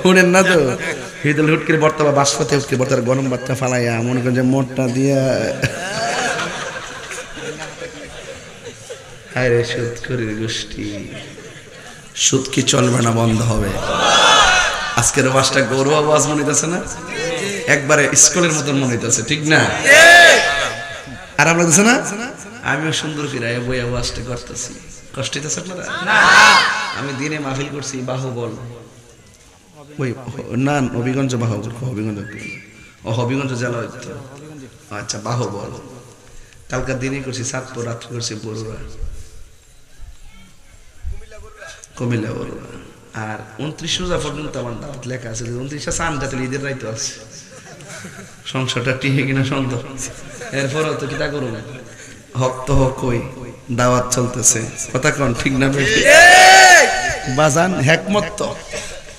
শুনেন না তো? হিদুল হুটকির ভর্তা বা বাসপতি হুটকির ভর্তার গরম ভাতটা ফালাইয়া মনে করেন যে মোটটা দিয়া আরে সুদ করে গোষ্ঠী। সুদ কি চলবে না, বন্ধ হবে? আজকের ওয়াজটা গৌরব আওয়াজ মনে হইতেছে না? একবারে স্কুলের মতন মনে হইতেছে, ঠিক না? আর আমরা দেখছে না, আমিও সুন্দর ফিরাই বই আওয়াজটা করতেছি। কষ্ট হইতেছে আপনারা? আমি দিনে মাহফিল করছি বাহুবল, ওই না হবিগঞ্জ বাহুবল, হবিগঞ্জ ও হবিগঞ্জ জেলা হইতো। আচ্ছা, বাহুবল কালকার দিনে করছি, সাতপুর রাত্রে করছি বড়ুয়া, কুমিল্লা বড়ুয়া। আর 29 রোজা পর্যন্ত আমার দাওয়াত লেখা আছে। 29 চান যাতে ঈদের রাইতো আছে, সংসারটা টিহে কিনা সন্দেহ। এরপরও তো কিতা করুন, হক তো হক কই দাওয়াত চলতেছে। কথা কোন ঠিক না? বাজান হেকমত তো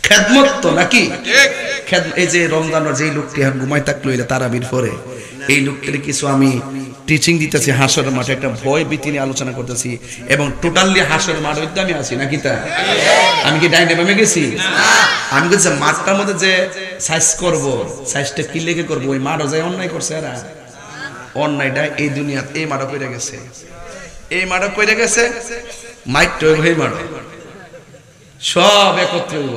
খেদমত তো নাকি? এই যে রমজানের যেই লোকটি এখন ঘুমাই থাকলো এটা তারাবির পরে, এই লোকটির কিছু আমি টিচিং দিতেছি হাসরের মাঠে, একটা ভয় ভীতি নিয়ে আলোচনা করতেছি, এবং টোটালি হাসরের মাঠ হইতে আমি আছি নাকি? তা আমি কি ডাইনে বামে গেছি? আমি বলছি মাঠটার মধ্যে যে সাইজ করব, সাইজটা কি লেগে করবো, ওই মাঠও যায় অন্যায় করছে এরা। অন্যায়টা এই দুনিয়াতে এই মাঠও কইরা গেছে, এই মাঠও কইরা গেছে, মাইকটা ওই মাঠ সব একত্রে হইব,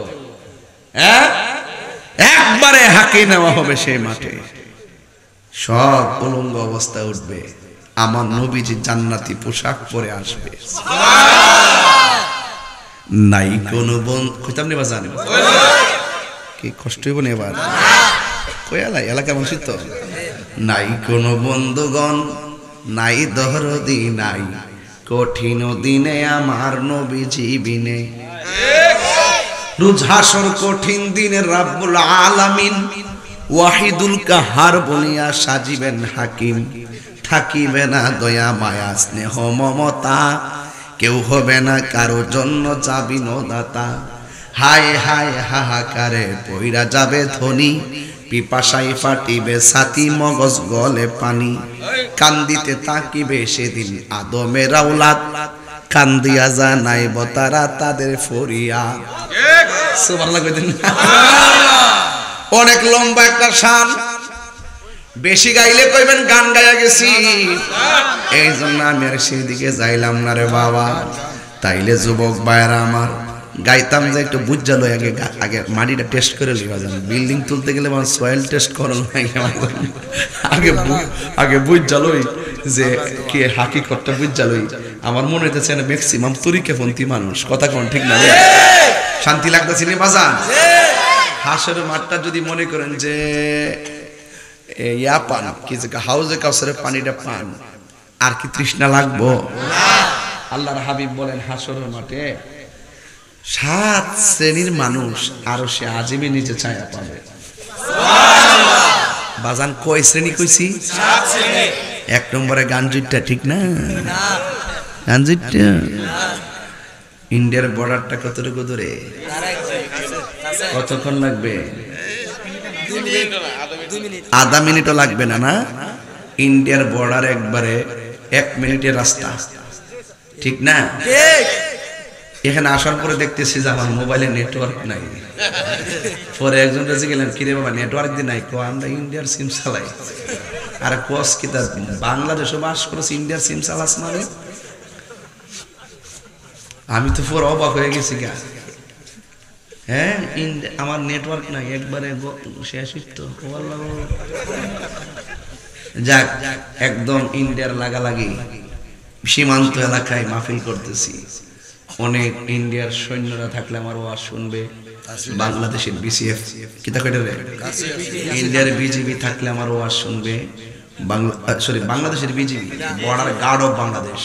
একবারে হাঁকিয়ে নেওয়া হবে সেই মাঠে, সব উলঙ্গ অবস্থা উঠবে, আমার নবীজি জান্নাতি পোশাক পরে আসবে। নাই কোনো কইতাম নেবা জানেন কি কষ্ট হইব না এবার কয়ালা এলাকার মানুষ তো। নাই কোনো বন্ধুগণ নাই দরদি নাই কঠিন দিনে আমার নবীজি বিনে, রোজ হাসর কঠিন দিনে রাব্বুল আলামিন ওয়াহিদুল কাহার বলিয়া সাজিবেন হাকিম, থাকিবে না দয়া মায়া স্নেহ মমতা, কেউ হবে না কারো জন্য যাবি নদাতা, হায় হায় হাহাকারে পইরা যাবে ধ্বনি, পিপাসায় ফাটিবে ছাতি মগজ গলে পানি, কান্দিতে তাকিবে সেদিন আদমের আওলাদ, কান্দিয়া জানাইব তারা তাদের ফরিয়াদ। সুবহানাল্লাহ কইতেন না? অনেক লম্বা একটা শান, বেশি গাইলে কইবেন গান গাইয়া গেছি, এই জন্য আমি আর সেদিকে যাইলাম না রে বাবা। তাইলে যুবক ভাইরা আমার গাইতাম যে একটু বুঝা লই, আগে মাটিটা টেস্ট করে লিবা যান, বিল্ডিং তুলতে গেলে আমার সয়েল টেস্ট করন আগে বুঝা লই যে কে হাকিকতটা বুঝা লই। আমার মনে হইতেছে না ম্যাক্সিমাম তরিকাপন্থী মানুষ, কথা কোন ঠিক না? শান্তি লাগতেছে নি বাজান? হাসরের মাঠটা যদি মনে করেন যে ইয়া পান কি যে হাউজে কাউসারের পানিটা পান, আর কি তৃষ্ণা লাগবো? আল্লাহর হাবিব বলেন হাসরের মাঠে 7 শ্রেণীর মানুষ আরো সে আজিমে নিচে ছায়া পাবে। বাজান কয় শ্রেণী কইছি? 7 শ্রেণী। 1 নম্বরে গাঞ্জুইটা, ঠিক না? গাঞ্জুইটা ইন্ডিয়ার বর্ডারটা কতটুকু দূরে? কতক্ষণ লাগবে? 2 মিনিটও লাগবে না। না, ইন্ডিয়ার বর্ডার একবারে 1 মিনিটের রাস্তা, ঠিক না? এখানে আসার পরে দেখতেছি যে আমার মোবাইলে নেটওয়ার্ক নাই। পরে একজন কাছে গেলাম, কিরে বাবা নেটওয়ার্ক দি নাই? আমরা ইন্ডিয়ার সিম চালাই। আর কোস কি তা বাংলাদেশে বাস করেছি, ইন্ডিয়ার সিম চালাস মানে? আমি তো পুরো অবাক হয়ে গেছি গা। হ্যাঁ, আমার নেটওয়ার্ক নাই, একবারে শেষ তো। যাক, একদম ইন্ডিয়ার লাগালাগি সীমান্ত এলাকায় মাহফিল করতেছি। অনেক ইন্ডিয়ার সৈন্যরা থাকলে আমার ওয়াজ শুনবে, বাংলাদেশের বিসিএফ কিতা কইটা রে, ইন্ডিয়ার বিজিবি থাকলে আমার ওয়াজ শুনবে, বাংলাদেশের BGB border guard of Bangladesh,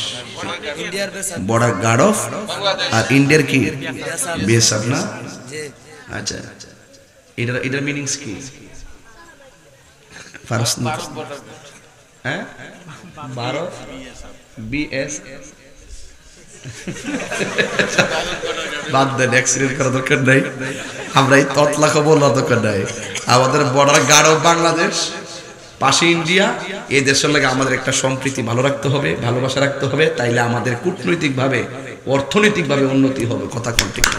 border guard of, আর ইন্ডিয়ার কি বিএসএফ না? আচ্ছা, এটার মিনিংস কি? ফারস না? হ্যাঁ, ভারত বিএস বাদ দেন, অ্যাক্সিডেন্ট করার দরকার নাই, আমরা এই ততলাকে বলার দরকার নাই। আমাদের বর্ডার গার্ড অফ বাংলাদেশ, পাশে ইন্ডিয়া, এই দেশের লাগে আমাদের একটা সম্প্রীতি ভালো রাখতে হবে, ভালোবাসা রাখতে হবে, তাইলে আমাদের কূটনৈতিকভাবে অর্থনৈতিকভাবে উন্নতি হবে। কথা ঠিক না?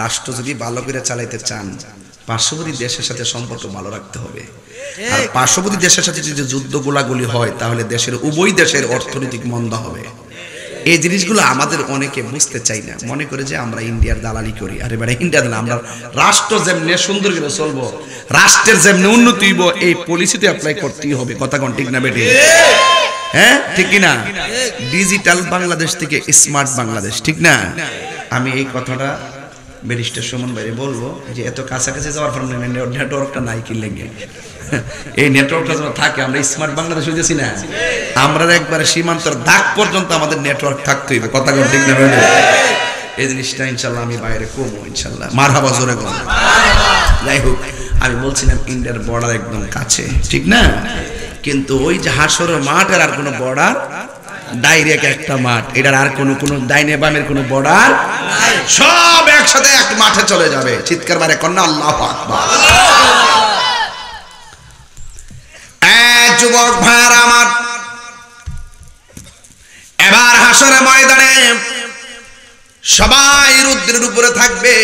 রাষ্ট্র যদি ভালো করে চালাইতে চান, পার্শ্ববর্তী দেশের সাথে সম্পর্ক ভালো রাখতে হবে। আর পার্শ্ববর্তী দেশের সাথে যদি যুদ্ধ গোলাগুলি হয়, তাহলে দেশের উভয় দেশের অর্থনৈতিক মন্দা হবে। এই জিনিসগুলো আমাদের অনেকে বুঝতে চাই না, মনে করে যে আমরা ইন্ডিয়ার দালালি করি। আরে বেটা, ইন্ডিয়া না, আমরা রাষ্ট্র যেমনি সুন্দর করে চলবো, রাষ্ট্রের যেমনি উন্নতি হইব, এই পলিসিতে অ্যাপ্লাই করতেই হবে। কথা কোন ঠিক না বেটি? হ্যাঁ, ঠিক কিনা? ডিজিটাল বাংলাদেশ থেকে স্মার্ট বাংলাদেশ, ঠিক না? আমি এই কথাটা ব্যারিস্টার সুমন ভাই বলবো যে এত কাছাকাছি যাওয়ার পর নেটওয়ার্কটা নাই কি লেগে, এই নেটওয়ার্কটা যখন থাকে আমরা স্মার্ট বাংলাদেশ হইতেছি না, আমরা একবারে সীমান্তর দাগ পর্যন্ত আমাদের নেটওয়ার্ক থাকতে হইবে। কথা কোন ঠিক না? এই জিনিসটা ইনশাল্লাহ আমি বাইরে কমবো ইনশাল্লাহ। মারহাবা, জোরে কম। যাই হোক, আমি বলছিলাম ইন্ডিয়ার বর্ডার একদম কাছে, ঠিক না? কিন্তু ওই যে হাসরের মাঠের আর কোনো বর্ডার ডাইরেক্ট একটা মাঠ, এটার আর কোনো ডাইনে বামের কোনো বর্ডার নাই, সব একসাথে এক মাঠে চলে যাবে। চিৎকার মারে কন্যা আল্লাহু আকবার। যুবক ভাইরা আমার, এবার হাসরের ময়দানে সবাই রুদ্রের উপরে থাকবে।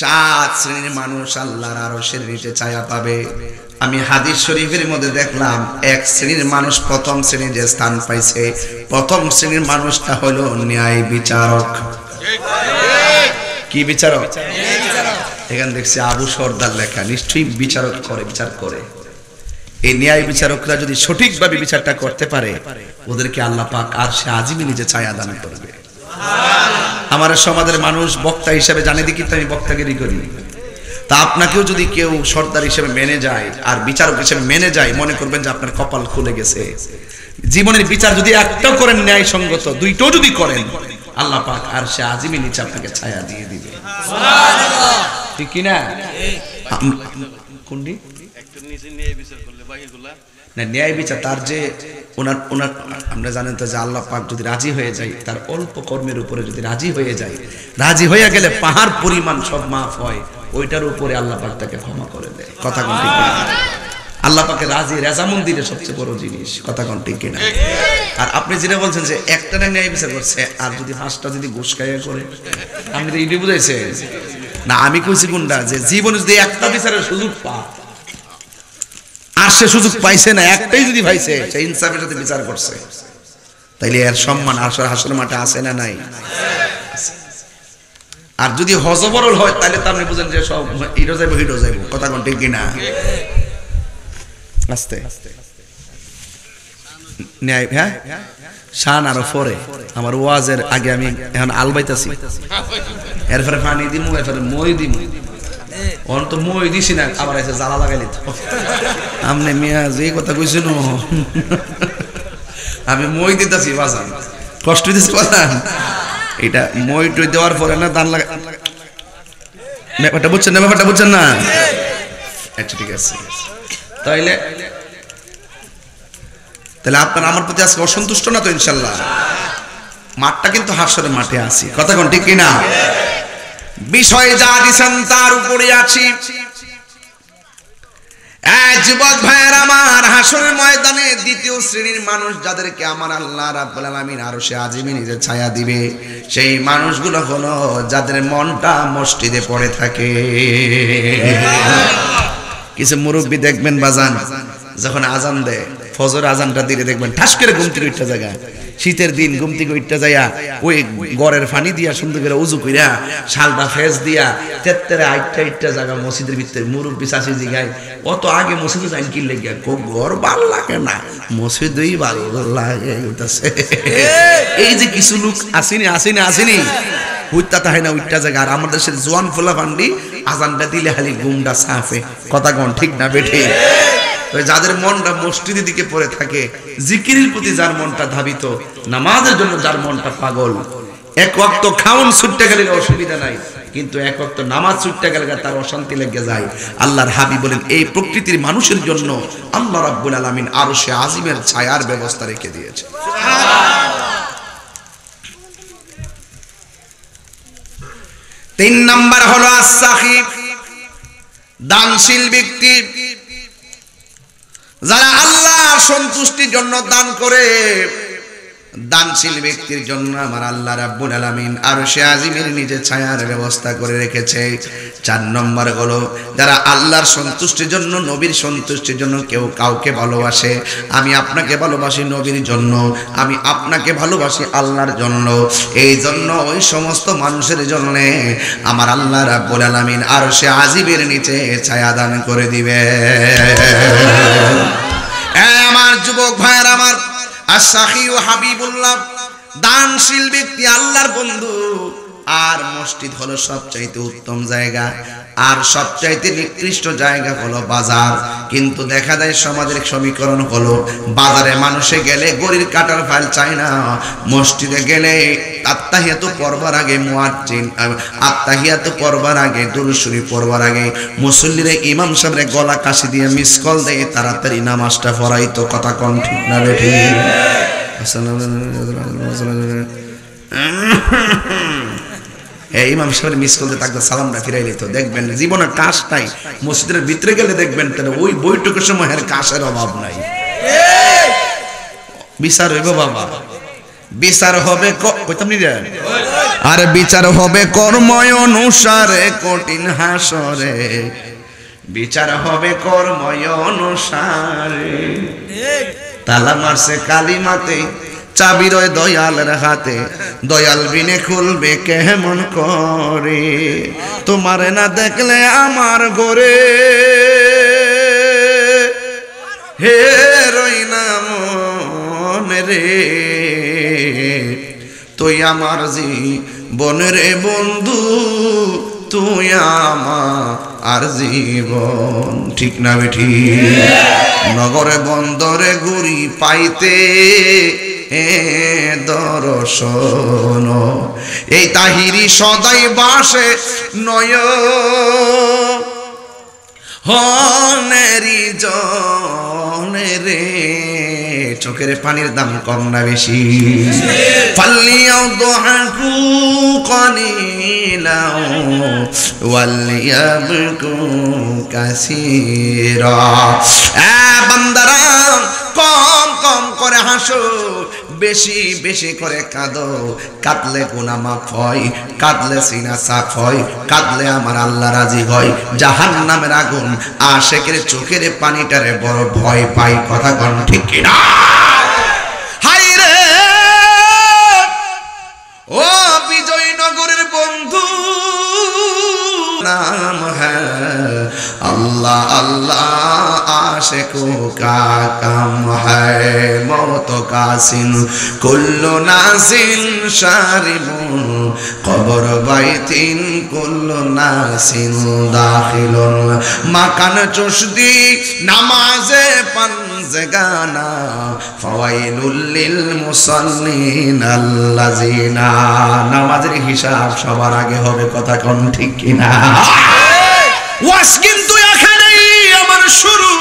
7 শ্রেণীর মানুষ আল্লাহর আরশের নিচে ছায়া পাবে। আমি হাদিস শরীফের মধ্যে দেখলাম 1 শ্রেণীর মানুষ প্রথম শ্রেণীর যে স্থান পাইছে, প্রথম শ্রেণীর মানুষটা হলো ন্যায় বিচারক। কি বিচারক? এখানে দেখছি আবু সরদার লেখা, নিশ্চয়ই বিচারক করে, বিচার করে। এই ন্যায় বিচারকরা যদি সঠিকভাবে বিচারটা করতে পারে, ওদেরকে আল্লাহ পাক আরশে আজিমে নিজে ছায়া দান করবে। আমার সমাজের মানুষ বক্তা হিসেবে জানে দেখি তো আমি বক্তাগিরি করি, তা আপনাকেও যদি কেউ সর্দার হিসেবে মেনে যায় আর বিচারক হিসেবে মেনে যায়, মনে করবেন যে আপনার কপাল খুলে গেছে। জীবনের বিচার যদি একটাও করেন ন্যায়সঙ্গত, দুইটাও যদি করেন, আল্লাহ পাক আরশে আজিমে নিচে আপনাকে ছায়া দিয়ে দিবে। সুবহানাল্লাহ, ঠিক কি না? কোনটি একটু নিচে ন্যায় বিচার করলে বাকিগুলা না, ন্যায় বিচার তার যে ওনার আমরা জানেন তো যে আল্লাহ পাক যদি রাজি হয়ে যায়, তার অল্প কর্মের উপরে যদি রাজি হয়ে যায়, রাজি হয়ে গেলে পাহাড় পরিমাণ সব মাফ হয়, ওইটার উপরে আল্লাহ পাক তাকে ক্ষমা করে দেয়। কথা কোন ঠিক না? আল্লাহ পাকে রাজি রেজামন্দিরে সবচেয়ে বড় জিনিস। কথা কোন ঠিক কিনা? আর আপনি যেটা বলছেন যে একটা ন্যায় বিচার করছে, আর যদি 5টা যদি ঘুষ খাইয়া করে, আমি তো এইটাই বুঝাইছে না। আমি কইছি কোনটা, যে জীবনে যদি একটা বিচারের সুযোগ পা, আর সে সুযোগ পাইছে না, একটাই যদি পাইছে, সে ইনসাফের সাথে বিচার করছে, তাইলে এর সম্মান হাসর মাঠে আছে না নাই? আর যদি হজবরল হয়, তাহলে তো আপনি বুঝেন যে সব হিরো যাইব, হিরো যাইব। কথা কোন ঠিক কিনা? আস্তে ন্যায়, হ্যাঁ, শান আরো পরে। আমার ওয়াজের আগে আমি এখন আলবাইতাছি, এরপরে পানি দিমু, এরপরে মই দিমু। ওর তো মই দিছি না, আবার এসে জ্বালা লাগাইলি তো আমনে মিয়া যে কথা কইছিল, আমি মই দিতেছি বাজান, কষ্ট দিতেছি বাজান। এটা মই টই দেওয়ার পরে না দান লাগা, ব্যাপারটা বুঝছেন না? ব্যাপারটা বুঝছেন না? আচ্ছা ঠিক আছে। তাইলে আপনারা আমার প্রতি আজকে অসন্তুষ্ট না তো? ইনশাল্লাহ মাঠটা কিন্তু হাসরের মাঠে আছি। কথা কোন ঠিক কিনা? বিষয় যা দিছেন তার উপরে আছি। যুবক ভাইয়ের আমার, হাসরের ময়দানে দ্বিতীয় শ্রেণীর মানুষ যাদেরকে আমার আল্লাহ রাব্বুল আলামিন আরশে আজিমে নিজে ছায়া দিবে, সেই মানুষগুলো হলো যাদের মনটা মসজিদে পড়ে থাকে। কিছু মুরব্বী দেখবেন বাজান, যখন আজান দেয়, ফজর আজানটা দিলে দেখবেন ঠাস করে ঘুম থেকে উঠতে জায়গা, শীতের দিন ঘুম থেকে উঠতে যাইয়া ওই গড়ের পানি দিয়া সুন্দর করে উজু কইরা শালটা ফেস দিয়া তেত্তেরে আইটটা জায়গা মসজিদের ভিতরে। মুরব্বী চাষি জিগায়, অত আগে মসজিদে যাই কি লেগে, ঘর ভাল লাগে না, মসজিদেই ভাল লাগে। এই যে কিছু লোক আসেনি উঠতা তাহে না উঠটা জায়গা। আর আমাদের দেশের জোয়ান ফোলা ফান্ডি আজানটা দিলে খালি ঘুমটা সাফে। কথা কোন ঠিক না বেঠে? যাদের মনটা মসজিদের দিকে পড়ে থাকে, জিকিরের প্রতি যার মনটা ধাবিত, নামাজের জন্য যার মনটা পাগল, এক ওয়াক্ত খাউন ছুটতে গেলে অসুবিধা নাই, কিন্তু এক ওয়াক্ত নামাজ ছুটতে গেলে তার অশান্তি লেগে যায়। আল্লাহর হাবিব বলেন, এই প্রকৃতির মানুষের জন্য আল্লাহ রাব্বুল আলামিন আরশে আজিমের ছায়ার ব্যবস্থা রেখে দিয়েছে। তিন নাম্বার হলো আস-সাখী, দানশীল ব্যক্তি। যারা আল্লাহর সন্তুষ্টির জন্য দান করে, দানশীল ব্যক্তির জন্য আমার আল্লাহ রাব্বুল আলামিন আরশে আজিমের নিচে ছায়ার ব্যবস্থা করে রেখেছে। 4 নম্বর হলো যারা আল্লাহর সন্তুষ্টির জন্য, নবীর সন্তুষ্টির জন্য কেউ কাউকে ভালোবাসে। আমি আপনাকে ভালোবাসি নবীর জন্য, আমি আপনাকে ভালোবাসি আল্লাহর জন্য। এই জন্য ওই সমস্ত মানুষের জন্য আমার আল্লাহ রাব্বুল আলামিন আরশে আজিমের নিচে ছায়া দান করে দিবে। আমার যুবক ভাইয়ের আমার, আস-সাখী ও হাবিবুল্লাহ, দানশীল ব্যক্তি, আল্লাহর বন্ধু। আর মসজিদ হলো সবচাইতে উত্তম জায়গা, আর সবচাইতে নিকৃষ্ট জায়গা হলো বাজার। কিন্তু দেখা যায় সমাজের সমীকরণ হলো, বাজারে মানুষে গেলে গড়ির কাটার ফাইল চায় না, মসজিদে গেলে আত্তাহিয়াতু পড়বার আগে মুয়াজ্জিন, আত্তাহিয়াতু পড়বার আগে দুরূদ শরীফ পড়বার আগে মুসল্লিরা ইমাম সাহেবের গলা কাশি দিয়ে মিস কল দেয়, তাড়াতাড়ি নামাজটা পড়াইতো। কথা কোন ঠিক না বেঠিক? এই ইমাম সাহেবের মিস করতে তাকে সালামটা ফিরাই দিত। দেখবেন জীবনে কাশ নাই, মসজিদের ভিতরে গেলে দেখবেন তাহলে ওই বৈঠকের সময় কাশের অভাব নাই। বিচার হইব বাবা, বিচার হবে আর বিচার হবে কর্ময় অনুসারে কঠিন হাসরে, বিচার হবে কর্ময় অনুসারে। তালা মারছে কালিমাতে, চাবি রয় দয়ালের হাতে, দয়াল বিনে খুলবে কেমন করে, তোমারে না দেখলে আমার ঘরে হে রই না মনে রে, তুই আমার জীবনের বন্ধু, তুই আমার জীবন। ঠিক না বেঠি? নগরে বন্দরে ঘুরি পাইতে দর্শন, এই তাহিরি সদাই বাসে নয়নেরি জনে রে। চোখের পানির দাম কম না বেশি? ফাল্লিয়াও দোহাকু কলিলাও ওয়ালিয়াবকু কাসীরা। বান্দারা কম কম করে হাসো, বেশি বেশি করে কাঁদো। কাঁদলে গুনাহ মাফ হয়, কাঁদলে সিনা সাফ হয়, কাঁদলে আমার আল্লাহ রাজি হয়। জাহান্নামের আগুন আশিকের চোখের পানিটারে বড় ভয় পাই। কথা কোন ঠিক কিনা? হাই রে ও বিজয়নগরের বন্ধু, নাম হ্যাঁ अल्लाह अल्लाह आशिकों का काम है मौत का सिन कुल्लु नासिन शारिबुन कब्र बैतिन कुल्लु नासिन दाखिलुन मकान चुश्दी नमाज़े पंज़गाना फवाइलुल लिल मुसल्लिन अल्लाज़ीना। नामाज़ेर हिसाब सबार आगे होबे कथा कोन ठीक किना? ওয়াজ কিন্তু এখানেই আমার শুরু।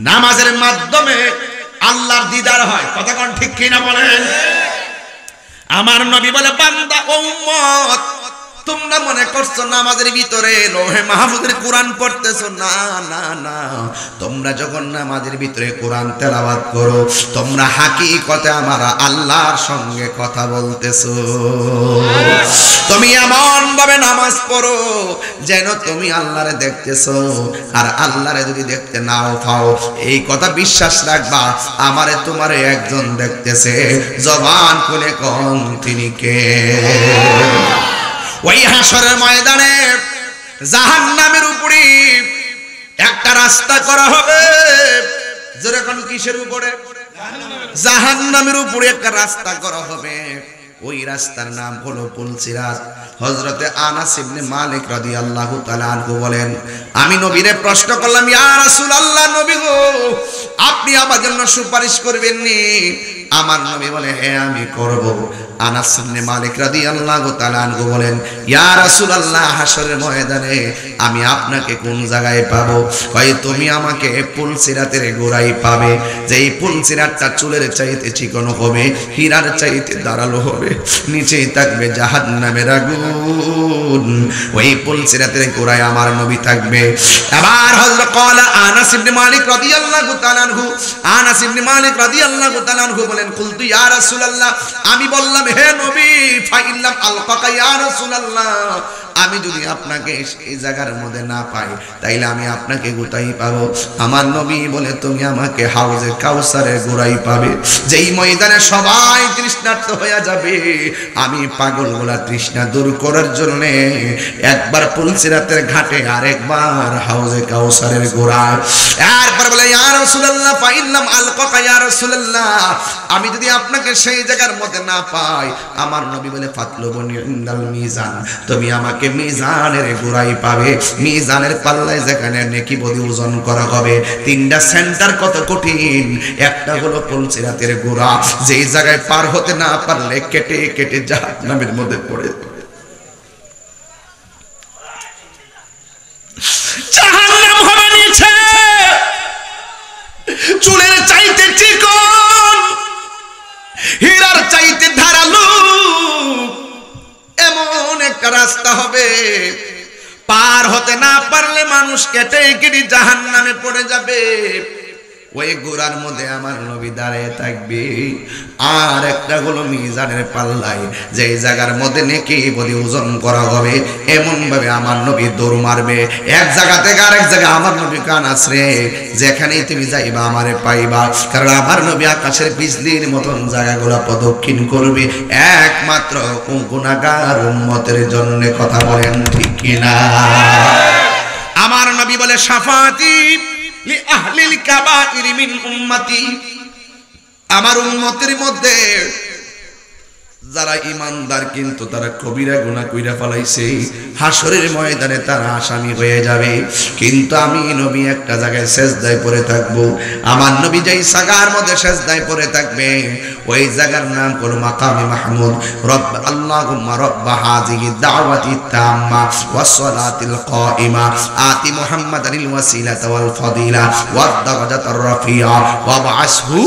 নামাজের মাধ্যমে আল্লাহর দিদার হয়। কথা কোন ঠিক কিনা বলেন? আমার নবী বলে, বান্দা ও উম্মত, তোমরা মনে করছো নামাজের ভিতরে লোহে মাহফুজের কোরআন পড়তেছো? না না না, তোমরা যখন নামাজের ভিতরে কোরআন তেলাওয়াত করো, তোমরা হাকিকতে আমার আল্লাহর সঙ্গে কথা বলতেছো। তুমি এমন ভাবে নামাজ পড়ো যেন তুমি আল্লাহরে দেখতেছো, আর আল্লাহরে যদি দেখতে নাও পাও, এই কথা বিশ্বাস রাখবা, আমারে তোমারে একজন দেখতেছে। জবান খুলে কোন তিনি কে? ওই হাসরের ময়দানে জাহান্নামের উপরে একটা রাস্তা করা হবে। যেরকম কিসের উপরে? জাহান্নামের উপরে একটা রাস্তা করা হবে। ওই রাস্তার নাম হলো পুলসিরাত। হযরতে আনাস ইবনে মালিক রাদিয়াল্লাহু তাআলা আনহু বলেন, আমি নবীরে প্রশ্ন করলাম, ইয়া রাসূলুল্লাহ, নবী গো, আপনি আমার জন্য সুপারিশ করবেন নি? আমার নবী বলে, হ্যাঁ আমি করব। আনাস ইবনে মালিক রাদিয়াল্লাহু তাআলা আনহু বলেন, ইয়া রাসূলুল্লাহ, হাসরের ময়দানে আমি আপনাকে কোন জায়গায় পাবো? কয়, তুমি আমাকে পুলসিরাতের গোড়ায় পাবে। যেই পুলসিরাতটা চুলের চাইতে চিকন হবে, হীরার চাইতে ধারালো হবে, নিচেই থাকবে জাহান্নামের আগুন। ওই পুলসিরাতের গোড়ায় আমার নবী থাকবে। আবার হযরত ক্বালা আনাস ইবনে মালিক রাদিয়াল্লাহু তাআলা আনহু, আনাস ইবনে মালিক রাদিয়াল্লাহু তাআলা আনহু বলেন, কুলতু ইয়া রাসূলুল্লাহ, আমি বললাম, হে নবী, ফাইল্লাম আলকাকা ইয়া রাসূলুল্লাহ, আমি যদি আপনাকে এই জায়গার মধ্যে না পাই, তাইলে আমি আপনাকে গোটাই পাবো। আমার নবী বলে, তুমি আমাকে হাউজে কাউসারের গোড়াই পাবে, যেই ময়দানে সবাই তৃষ্ণার্ত হয়ে যাবে। আমি পাগলগুলা তৃষ্ণা দূর করার জন্য একবার পুলসিরাতের ঘাটে, আরেকবার হাউজে কাউসারের গোড়ায়। এরপর বলে, ইয়া রাসূলুল্লাহ, ফাইল্লাম আলকাকা ইয়া রাসূলুল্লাহ, আমি যদি আপনাকে সেই জায়গার মধ্যে না পাই, আমার নবী বলে, ফাতলুবুনি ইনদাল মিজান, তুমি আমাকে মিজানের গোড়ায় পাবে। মিজানের পাল্লায় যেখানে নেকি বদি ওজন করা হবে, তিনটা সেন্টার কত কঠিন। একটা হলো পুলসিরাতের গোড়া, যেই জায়গায় পার হতে না পারলে কেটে কেটে জাহান্নামের মধ্যে পড়ে। জাহান্নাম হবে নিচে, চুলের চাইতে চিকন, হতে না পারলে মানুষ কেটে কেটে জাহান্নামে পড়ে যাবে। ওই গোড়ার মধ্যে আমার নবী দাঁড়িয়ে থাকবে। আর একটা হলো মিজানের পাল্লায়, যে জায়গার মধ্যে নেকি বলি ওজন করা হবে, এমন ভাবে আমার নবী দৌড় মারবে। এক জায়গা থেকে আরেক জায়গায় আমার নবী কান আসরে, যেখানেই তুমি যাইবা আমারে পাইবা। কারণ আমার নবী আকাশের বিজলির মতন জায়গাগুলো প্রদক্ষিণ করবে একমাত্র গুনাহগার উম্মতের জন্য। কথা বলেন ঠিক কিনা? আমার নবী বলে শাফাতি লি আহলিল কাবাইর মিন উম্মতি, আমার উম্মতের মধ্যে যারা ইমানদার কিন্তু তারা কবিরা গুনাহ কইরা ফলাইছে, হাসরের ময়দানে তারা আসামি হয়ে যাবে। কিন্তু আমি নবী একটা জায়গায় সেজদায় পড়ে থাকব। আমার নবী যেই জায়গার মধ্যে সেজদায় পড়ে থাকবে ওই জায়গার নাম হলো মাকামে মাহমুদ। রব্ব আল্লাহুম্মা রব্ব হাযিহি দাওয়াতি তাম্মা ওয়াস সালাতিল কাইমা আতি মুহাম্মাদানিল ওয়াসিলাতা ওয়াল ফাদিলা ওয়াদ দারাজাতার রাফিআ ওয়া বা'আসহু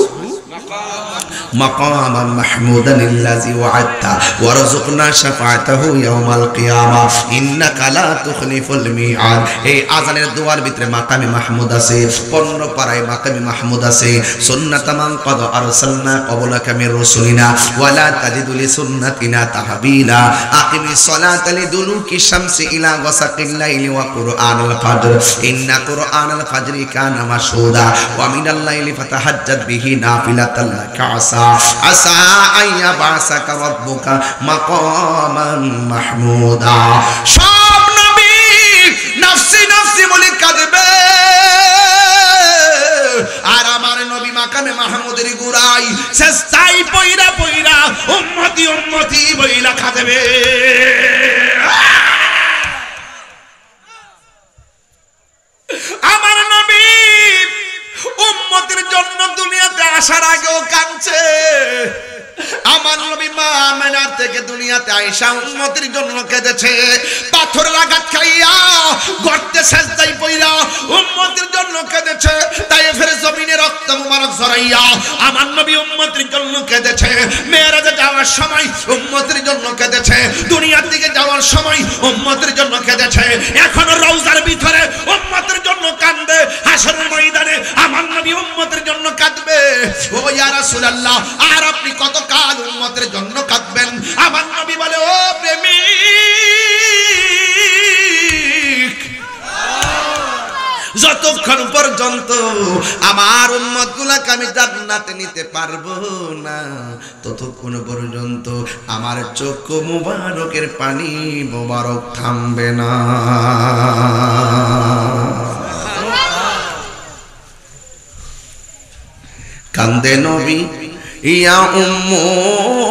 مقاما محمودا الذي وعدته وارزقنا شفاعته يوم القيامة إنك لا تخلف الميعاد। এই আযানের দোয়ার ভিতরে মাকামে মাহমুদ আছে, 15 পারায় মাকামে মাহমুদ আছে। সুন্নাত মান قد أرسلنا قبلك من رسلنا ولا تجد لسنتنا تحويلا أقم الصلاة لدلوك الشمس إلى غسق الليل وقرآن الفجر إن قرآن الفجر كان مشهودا ومن الليل فتهجد به نافلة لك আসা আইয়া বাসাকা রব্বুকা মাকামান মাহমুদা। সব নবী নফসি নফসি বলে কাঁদবে, আর আমার নবী মাকামে মাহমুদের গুড়াই সেজদায় পইরা পইরা উম্মতি উম্মতি বইলা কাঁদবে। আমার নবী উম্মতের জন্য দুনিয়াতে আসার আগেও কাঁদছে। আমার নবী মা আমেনার থেকে দুনিয়াতে আয়েশা উম্মতের জন্য কেঁদেছে। পাথরের আঘাত খাইয়া গর্তে সেজদায় পইরা উম্মতের জন্য কেঁদেছে। তায়েফের জমিনে রক্ত মুবারক ঝরাইয়া আমার নবী উম্মতের জন্য কেঁদেছে। মেরাজে যাওয়ার সময় উম্মতের জন্য কেঁদেছে। দুনিয়ার দিকে যাওয়ার সময় উম্মতের জন্য কেঁদেছে। এখন রওজার ভিতরে উম্মতের জন্য কাঁদবে, হাসরের ময়দানে আমার নবী উম্মতের জন্য কাঁদবে। ও ইয়া রাসূলুল্লাহ, আর আপনি কত কাল উম্মতের জন্য কাঁদবেন? আমার নবী বলে, ও প্রেমিক, যতক্ষণ পর্যন্ত আমার উম্মতগুলোকে আমি জান্নাতে নিতে পারবো না ততক্ষণ পর্যন্ত আমার চক্ষু মুবারকের পানি মুবারক থামবে না। কান্দে নবী ইয়া উম্মতি,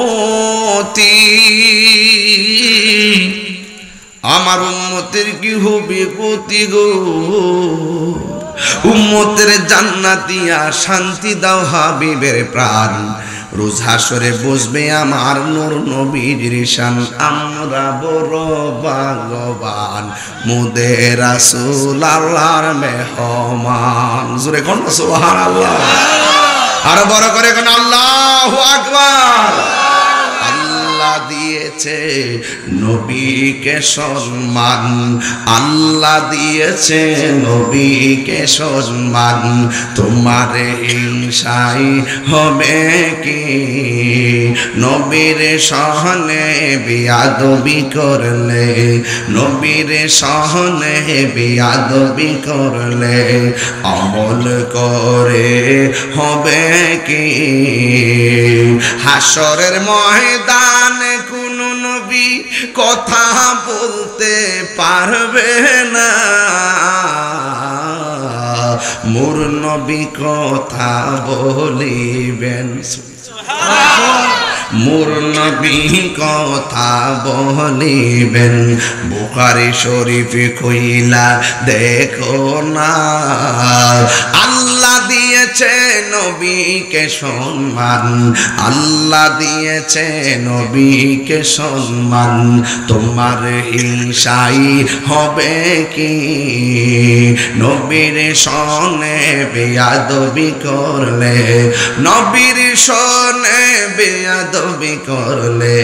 আমার উম্মতের কি হবে গতি গো? উম্মতের জান্নাত দিয়া শান্তি দাও হাবিবের প্রাণ। রোজ হাসরে বসবে আমার নূর নবীর শান। আমরা বড় ভাগ্যবান মুদের রাসূল আল্লাহর মেহমান। জোরে কোন সুবহানাল্লাহ, আর বড় করে কোন আল্লাহু আকবার। আল্লাহ দিয়েছে নবীকে সম্মান, আল্লাহ দিয়েছে নবীকে সম্মান। তোমার হিংসাই হবে কি নবীর সহনে বিয়াদবি করলে? নবীর সহনে বিয়াদবি করলে আমল করে হবে কি? হাসরের ময়দানে কোন নবী কথা বলতে পারবে না, মোর নবী কথা বলিবেন। মোর নবী কথা বলিবেন। বুখারী শরীফে কইলা দেখো না, আল্লাহ দিয়ে দিয়েছে নবীকে সম্মান, আল্লাহ দিয়েছে নবীকে সম্মান, তোমার হিংসাই হবে কি? নবীর শনে বেয়াদবি করলে, নবীর শনে বেয়াদবি করলে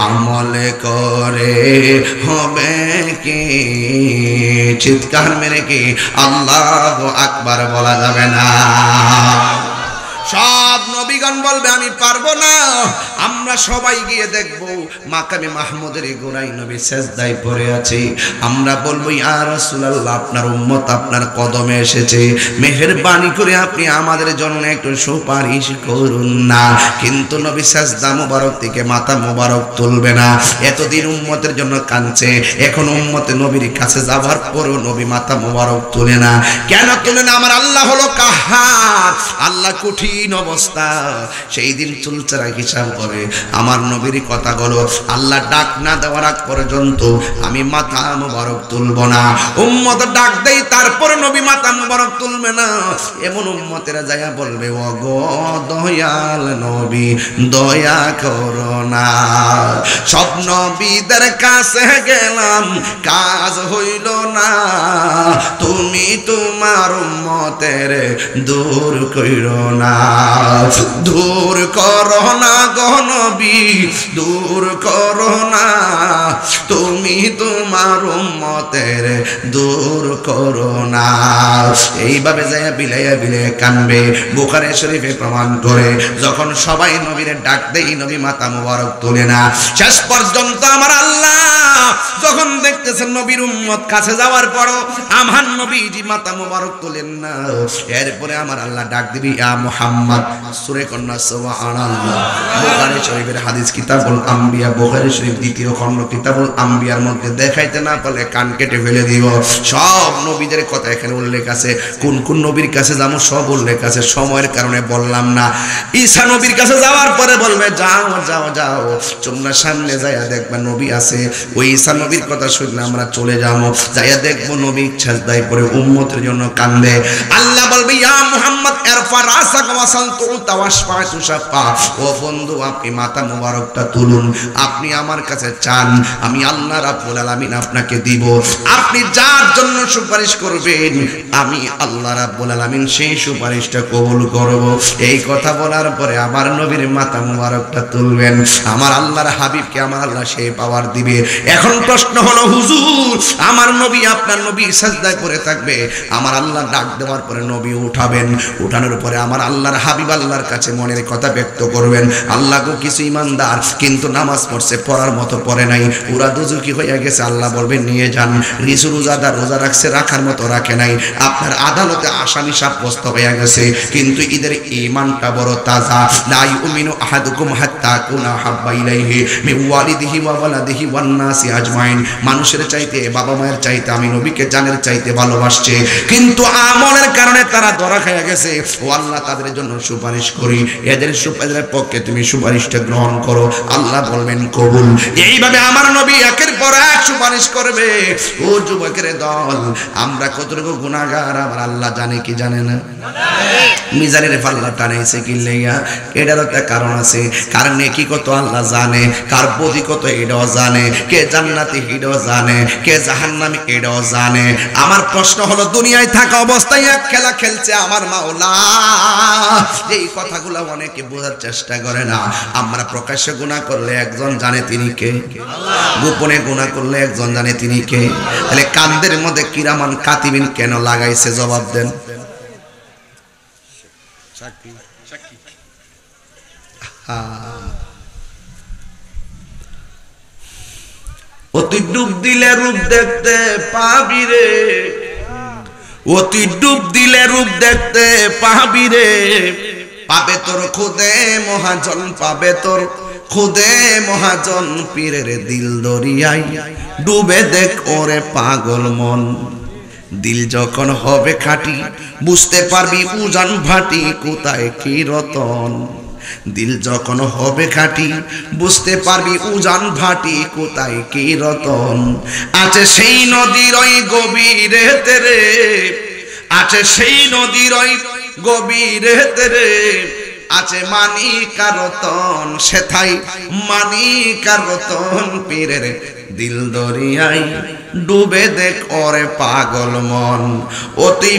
আমল করে হবে কি? চিৎকার মেরে কি আল্লাহু আকবার বলা যাবে না? সব নবীগণ বলবে আমি পারবো না। আমরা সবাই গিয়ে দেখব মাকামে মাহমুদের গোড়ায় নবী সেজদায় পড়ে আছে। আমরা বলবো ইয়া রাসূলুল্লাহ, আপনার উম্মত আপনার কদমে এসেছে, মেহেরবানি করে আপনি আমাদের জন্য একটু সুপারিশ করুন না। কিন্তু নবী সেজদা মোবারক থেকে মাথা মোবারক তুলবে না। এতদিন উম্মতের জন্য কাঁদছে, এখন উম্মতে নবীর কাছে যাবার পরও নবী মাথা মোবারক তুলে না। কেন তুলে না? আমার আল্লাহ হলো কাহ্হার, আল্লাহ কঠিন অবস্থা। সেই দিন চুলচারা হিসাব করে আমার নবীর কথা বলো, আল্লাহ ডাক না দেওয়ার আগ পর্যন্ত আমি মাথা মোবারক তুলব না। উম্মত ডাক দেই, তারপরে নবী মাথা মোবারক তুলবে না। এমন উম্মতেরা যাইয়া বলবে, ও গো দয়াল নবী দয়া করো না। সব নবীদের কাছে গেলাম, কাজ হইল না। তুমি তোমার উম্মতের দূর কইরো না, দূর করো না গো নবী, দূর করো না। তুমি তোমার উম্মতের দূর করো না। এইভাবে যাইয়া বিলাইয়া বিলাইয়া কানবে। বুখারী শরীফে প্রমাণ করে, যখন সবাই নবীর ডাক দেই নবী মাথা মোবারক তোলে না। শেষ পর্যন্ত আমার আল্লাহ যখন দেখতেছেন নবীর উম্মত কাছে যাওয়ার পরও আমার নবীজি মাথা মোবারক তোলেন না, এরপরে আমার আল্লাহ ডাক দিবি ইয়া মুহাম্মদ। সূরা কন্যা সুবহানাল্লাহ। বুখারী শরীফের হাদিস কিতাবুল আম্বিয়া, বুখারী শরীফ দ্বিতীয় খণ্ড কিতাবুল আম্বিয়ার মধ্যে দেখাইতে না পারলে কান কেটে ফেলে দিব। সব নবীদের কথা এখানে উল্লেখ আছে, কোন কোন নবীর কাছে যাবো সব উল্লেখ আছে, সময়ের কারণে বললাম না। ঈসা নবীর কাছে যাওয়ার পরে বলবে যাও যাও যাও, তোমরা সামনে যাইয়া দেখবা নবী আছে। ওই ঈসা নবীর কথা শুনলে আমরা চলে যাবো, যাইয়া দেখবো নবী সাজদায় পড়ে উম্মতের জন্য কান্দে। আল্লাহ বলবে ইয়া মুহাম্মদ ইরফা রাসাকা ওয়াসাল তুতা ওয়াশফা তুশাফা। ও বন্ধু, আপনি মাথা মোবারকটা তুলুন, আপনি আমার কাছে চান, আমি আল্লাহ রাব্বুল আলামিন আপনাকে দিব। আপনি যার জন্য সুপারিশ করবেন আমি আল্লাহ রাব্বুল আলামিন সেই সুপারিশটা কবুল করব। এই কথা বলার পরে আমার নবীর মাথা মোবারকটা তুলবেন, আমার আল্লাহর হাবিবকে আমার আল্লাহ সেই পাওয়ার দিবে। এখন প্রশ্ন হলো হুজুর, আমার নবী আপনার নবী সাজদায় পড়ে থাকবে, আমার আল্লাহ ডাক দেওয়ার পরে নবী উঠাবেন, উঠানোর পরে আমার আল্লাহর হাবিব আল্লাহর কাছে মনের কথা ব্যক্ত করবেন, আল্লাহ গো কিছু ইমানদার কিন্তু নামাজ পড়ছে, পড়ার মতো পড়ে নাই, ওরা দুজকি হয়ে গেছে। আল্লাহ বলবেন নিয়ে যান। কিছু রোজাদার রোজা রাখছে, রাখার মতো রাখে নাই, আপনার আদালতে আসামি সাব্যস্ত হয়ে গেছে, কিন্তু এদের ঈমানটা বড় তাজা। লা ইউমিনু আহাদুকুম হাত্তা কুনা হাব্বা ইলাইহি মিন ওয়ালিদিহি ওয়া ওয়ালাদিহি ওয়ান নাসি আজমাইন। মানুষের চাইতে, বাবা মায়ের চাইতে আমি নবীকে জানের চাইতে ভালোবাসছে, কিন্তু আমলের কারণে তারা ধরা খেয়ে গেছে। ও আল্লাহ, তাদের জন্য সুপারিশ করি, এদের সুপারিশের পক্ষে তুমি সুপারিশটা গ্রহণ করো। আল্লাহ বলবেন কবুল। এইভাবে আমার নবী একের পর এক সুপারিশ করবে। ও যুবকের দল, আমরা কতটুকু গুনাহগার আমার আল্লাহ জানে কি জানে না? মিজানের পাল্লা টানাইছে কি লেগা? এটারও একটা কারণ আছে। কার নেকি কত আল্লাহ জানে, কার বদি কত এটাও জানে, কে জান্নাতি এটাও জানে, কে জাহান্নামী এটাও জানে। আমার প্রশ্ন হলো, দুনিয়ায় থাকা অবস্থায় এক খেলা খেলছে আমার মাওলা। এই কথাগুলো অনেকে বোঝার চেষ্টা করে না। আমরা প্রকাশ্যে গুনাহ করলে একজন জানে তিনি কে, গোপনে গুনাহ করলে একজন জানে তিনি কে। তাহলে কানদের মধ্যে কিরামান কাতিবিন কেন লাগাইছে? জবাব দেন। অতি ডুব দিলে রূপ দেখতে পাবি রে, অতি ডুব দিলে রূপ দেখতে পাবি রে। পাবে তোর খুদে মহাজন, পাবে তোর খুদে মহাজন। পীরের দিল দরিয়ায় ডুবে দেখ ওরে পাগল মন। দিল যখন হবে খাঁটি বুঝতে পারবি উজান ভাটি কোথায় কি রতন। দিল যখন হবে খাঁটি বুঝতে পারবি উজান ভাটি কোথায় কি রতন। আছে সেই নদীর ওই গভীরে তেরে, আছে সেই নদীর ওই গভীরেতে রে আছে মানিকার রতন, সেথাই মানিকার রতন পীরের দিল দরিয়াই ডুবে দেখ ওরে পাগল মন। অতি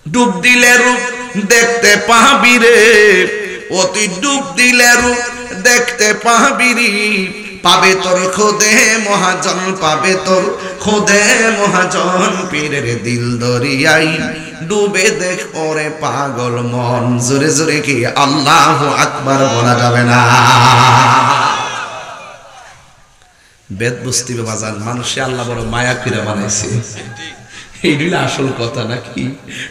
ডুব দিলে রূপ দেখতে পাবি রে, অতি ডুব দিলে রূপ দেখতে পাবি রে, পাবে তোর খোদে মহাজন, পাবে তোর খোদে মহাজন পীরের দিল দরিয়াই ডুবে দেখ ওরে পাগল মন। জোরে জোরে কি আল্লাহু আকবার বলা যাবে না? বেদ বুঝতে বাজান, মানুষে আল্লাহ বড় মায়া করে বানাইছে, এইগুলো আসল কথা নাকি?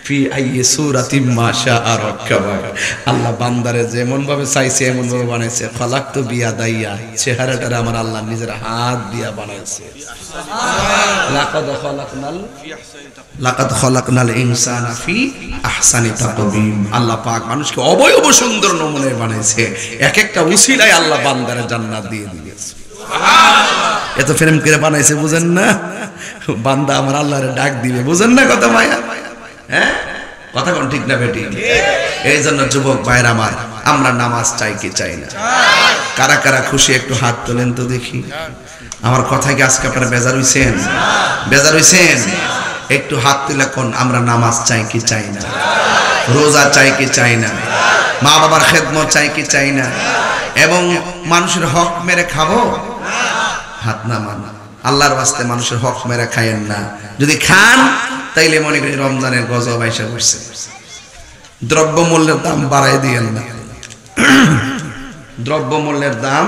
ফি আইয়ি সূরাতিম মা শাআ রাক্কাবা, আল্লাহ বান্দারে যেমন ভাবে চাইছে এমন ভাবে বানাইছে। খালাকতু বিয়াদাইয়া, চেহারাটারে আমার আল্লাহ নিজের হাত দিয়া বানাইছে। লাকাদ খালাকনাল ইনসানা ফি আহসানি তাকবীম, আল্লাহ পাক মানুষকে অবয়ব সুন্দর নমুনায় বানাইছে। এক একটা উসিলায় আল্লাহ বান্দারে জান্নাত দিয়ে দিয়েছে। এত প্রেম করে বানাইছে, বুঝেন না? বান্দা আমার আল্লাহর ডাক দিবে, বুঝেন না কথা মায়া? হ্যাঁ, কথা কোন ঠিক না বেটি? এই জন্য যুবক ভাইয়ের আমার, আমরা নামাজ চাই কি চাই না? কারা কারা খুশি একটু হাত তোলেন তো দেখি। আমার কথা কি আজকে আপনারা বেজার হইছেন? বেজার হইছেন? একটু হাত তুলে কোন আমরা নামাজ চাই কি চাই না? রোজা চাই কি চাই না? মা বাবার খেদমত চাই কি চাই না? এবং মানুষের হক মেরে খাবো? হাত না মানা, আল্লাহর ওয়াস্তে মানুষের হক মেরে খায়েন না। যদি খান তাইলে মনে করি রমজানের গজব আইসা বসছে। দ্রব্য মূল্যের দাম বাড়াই দিয়েন না, দ্রব্য মূল্যের দাম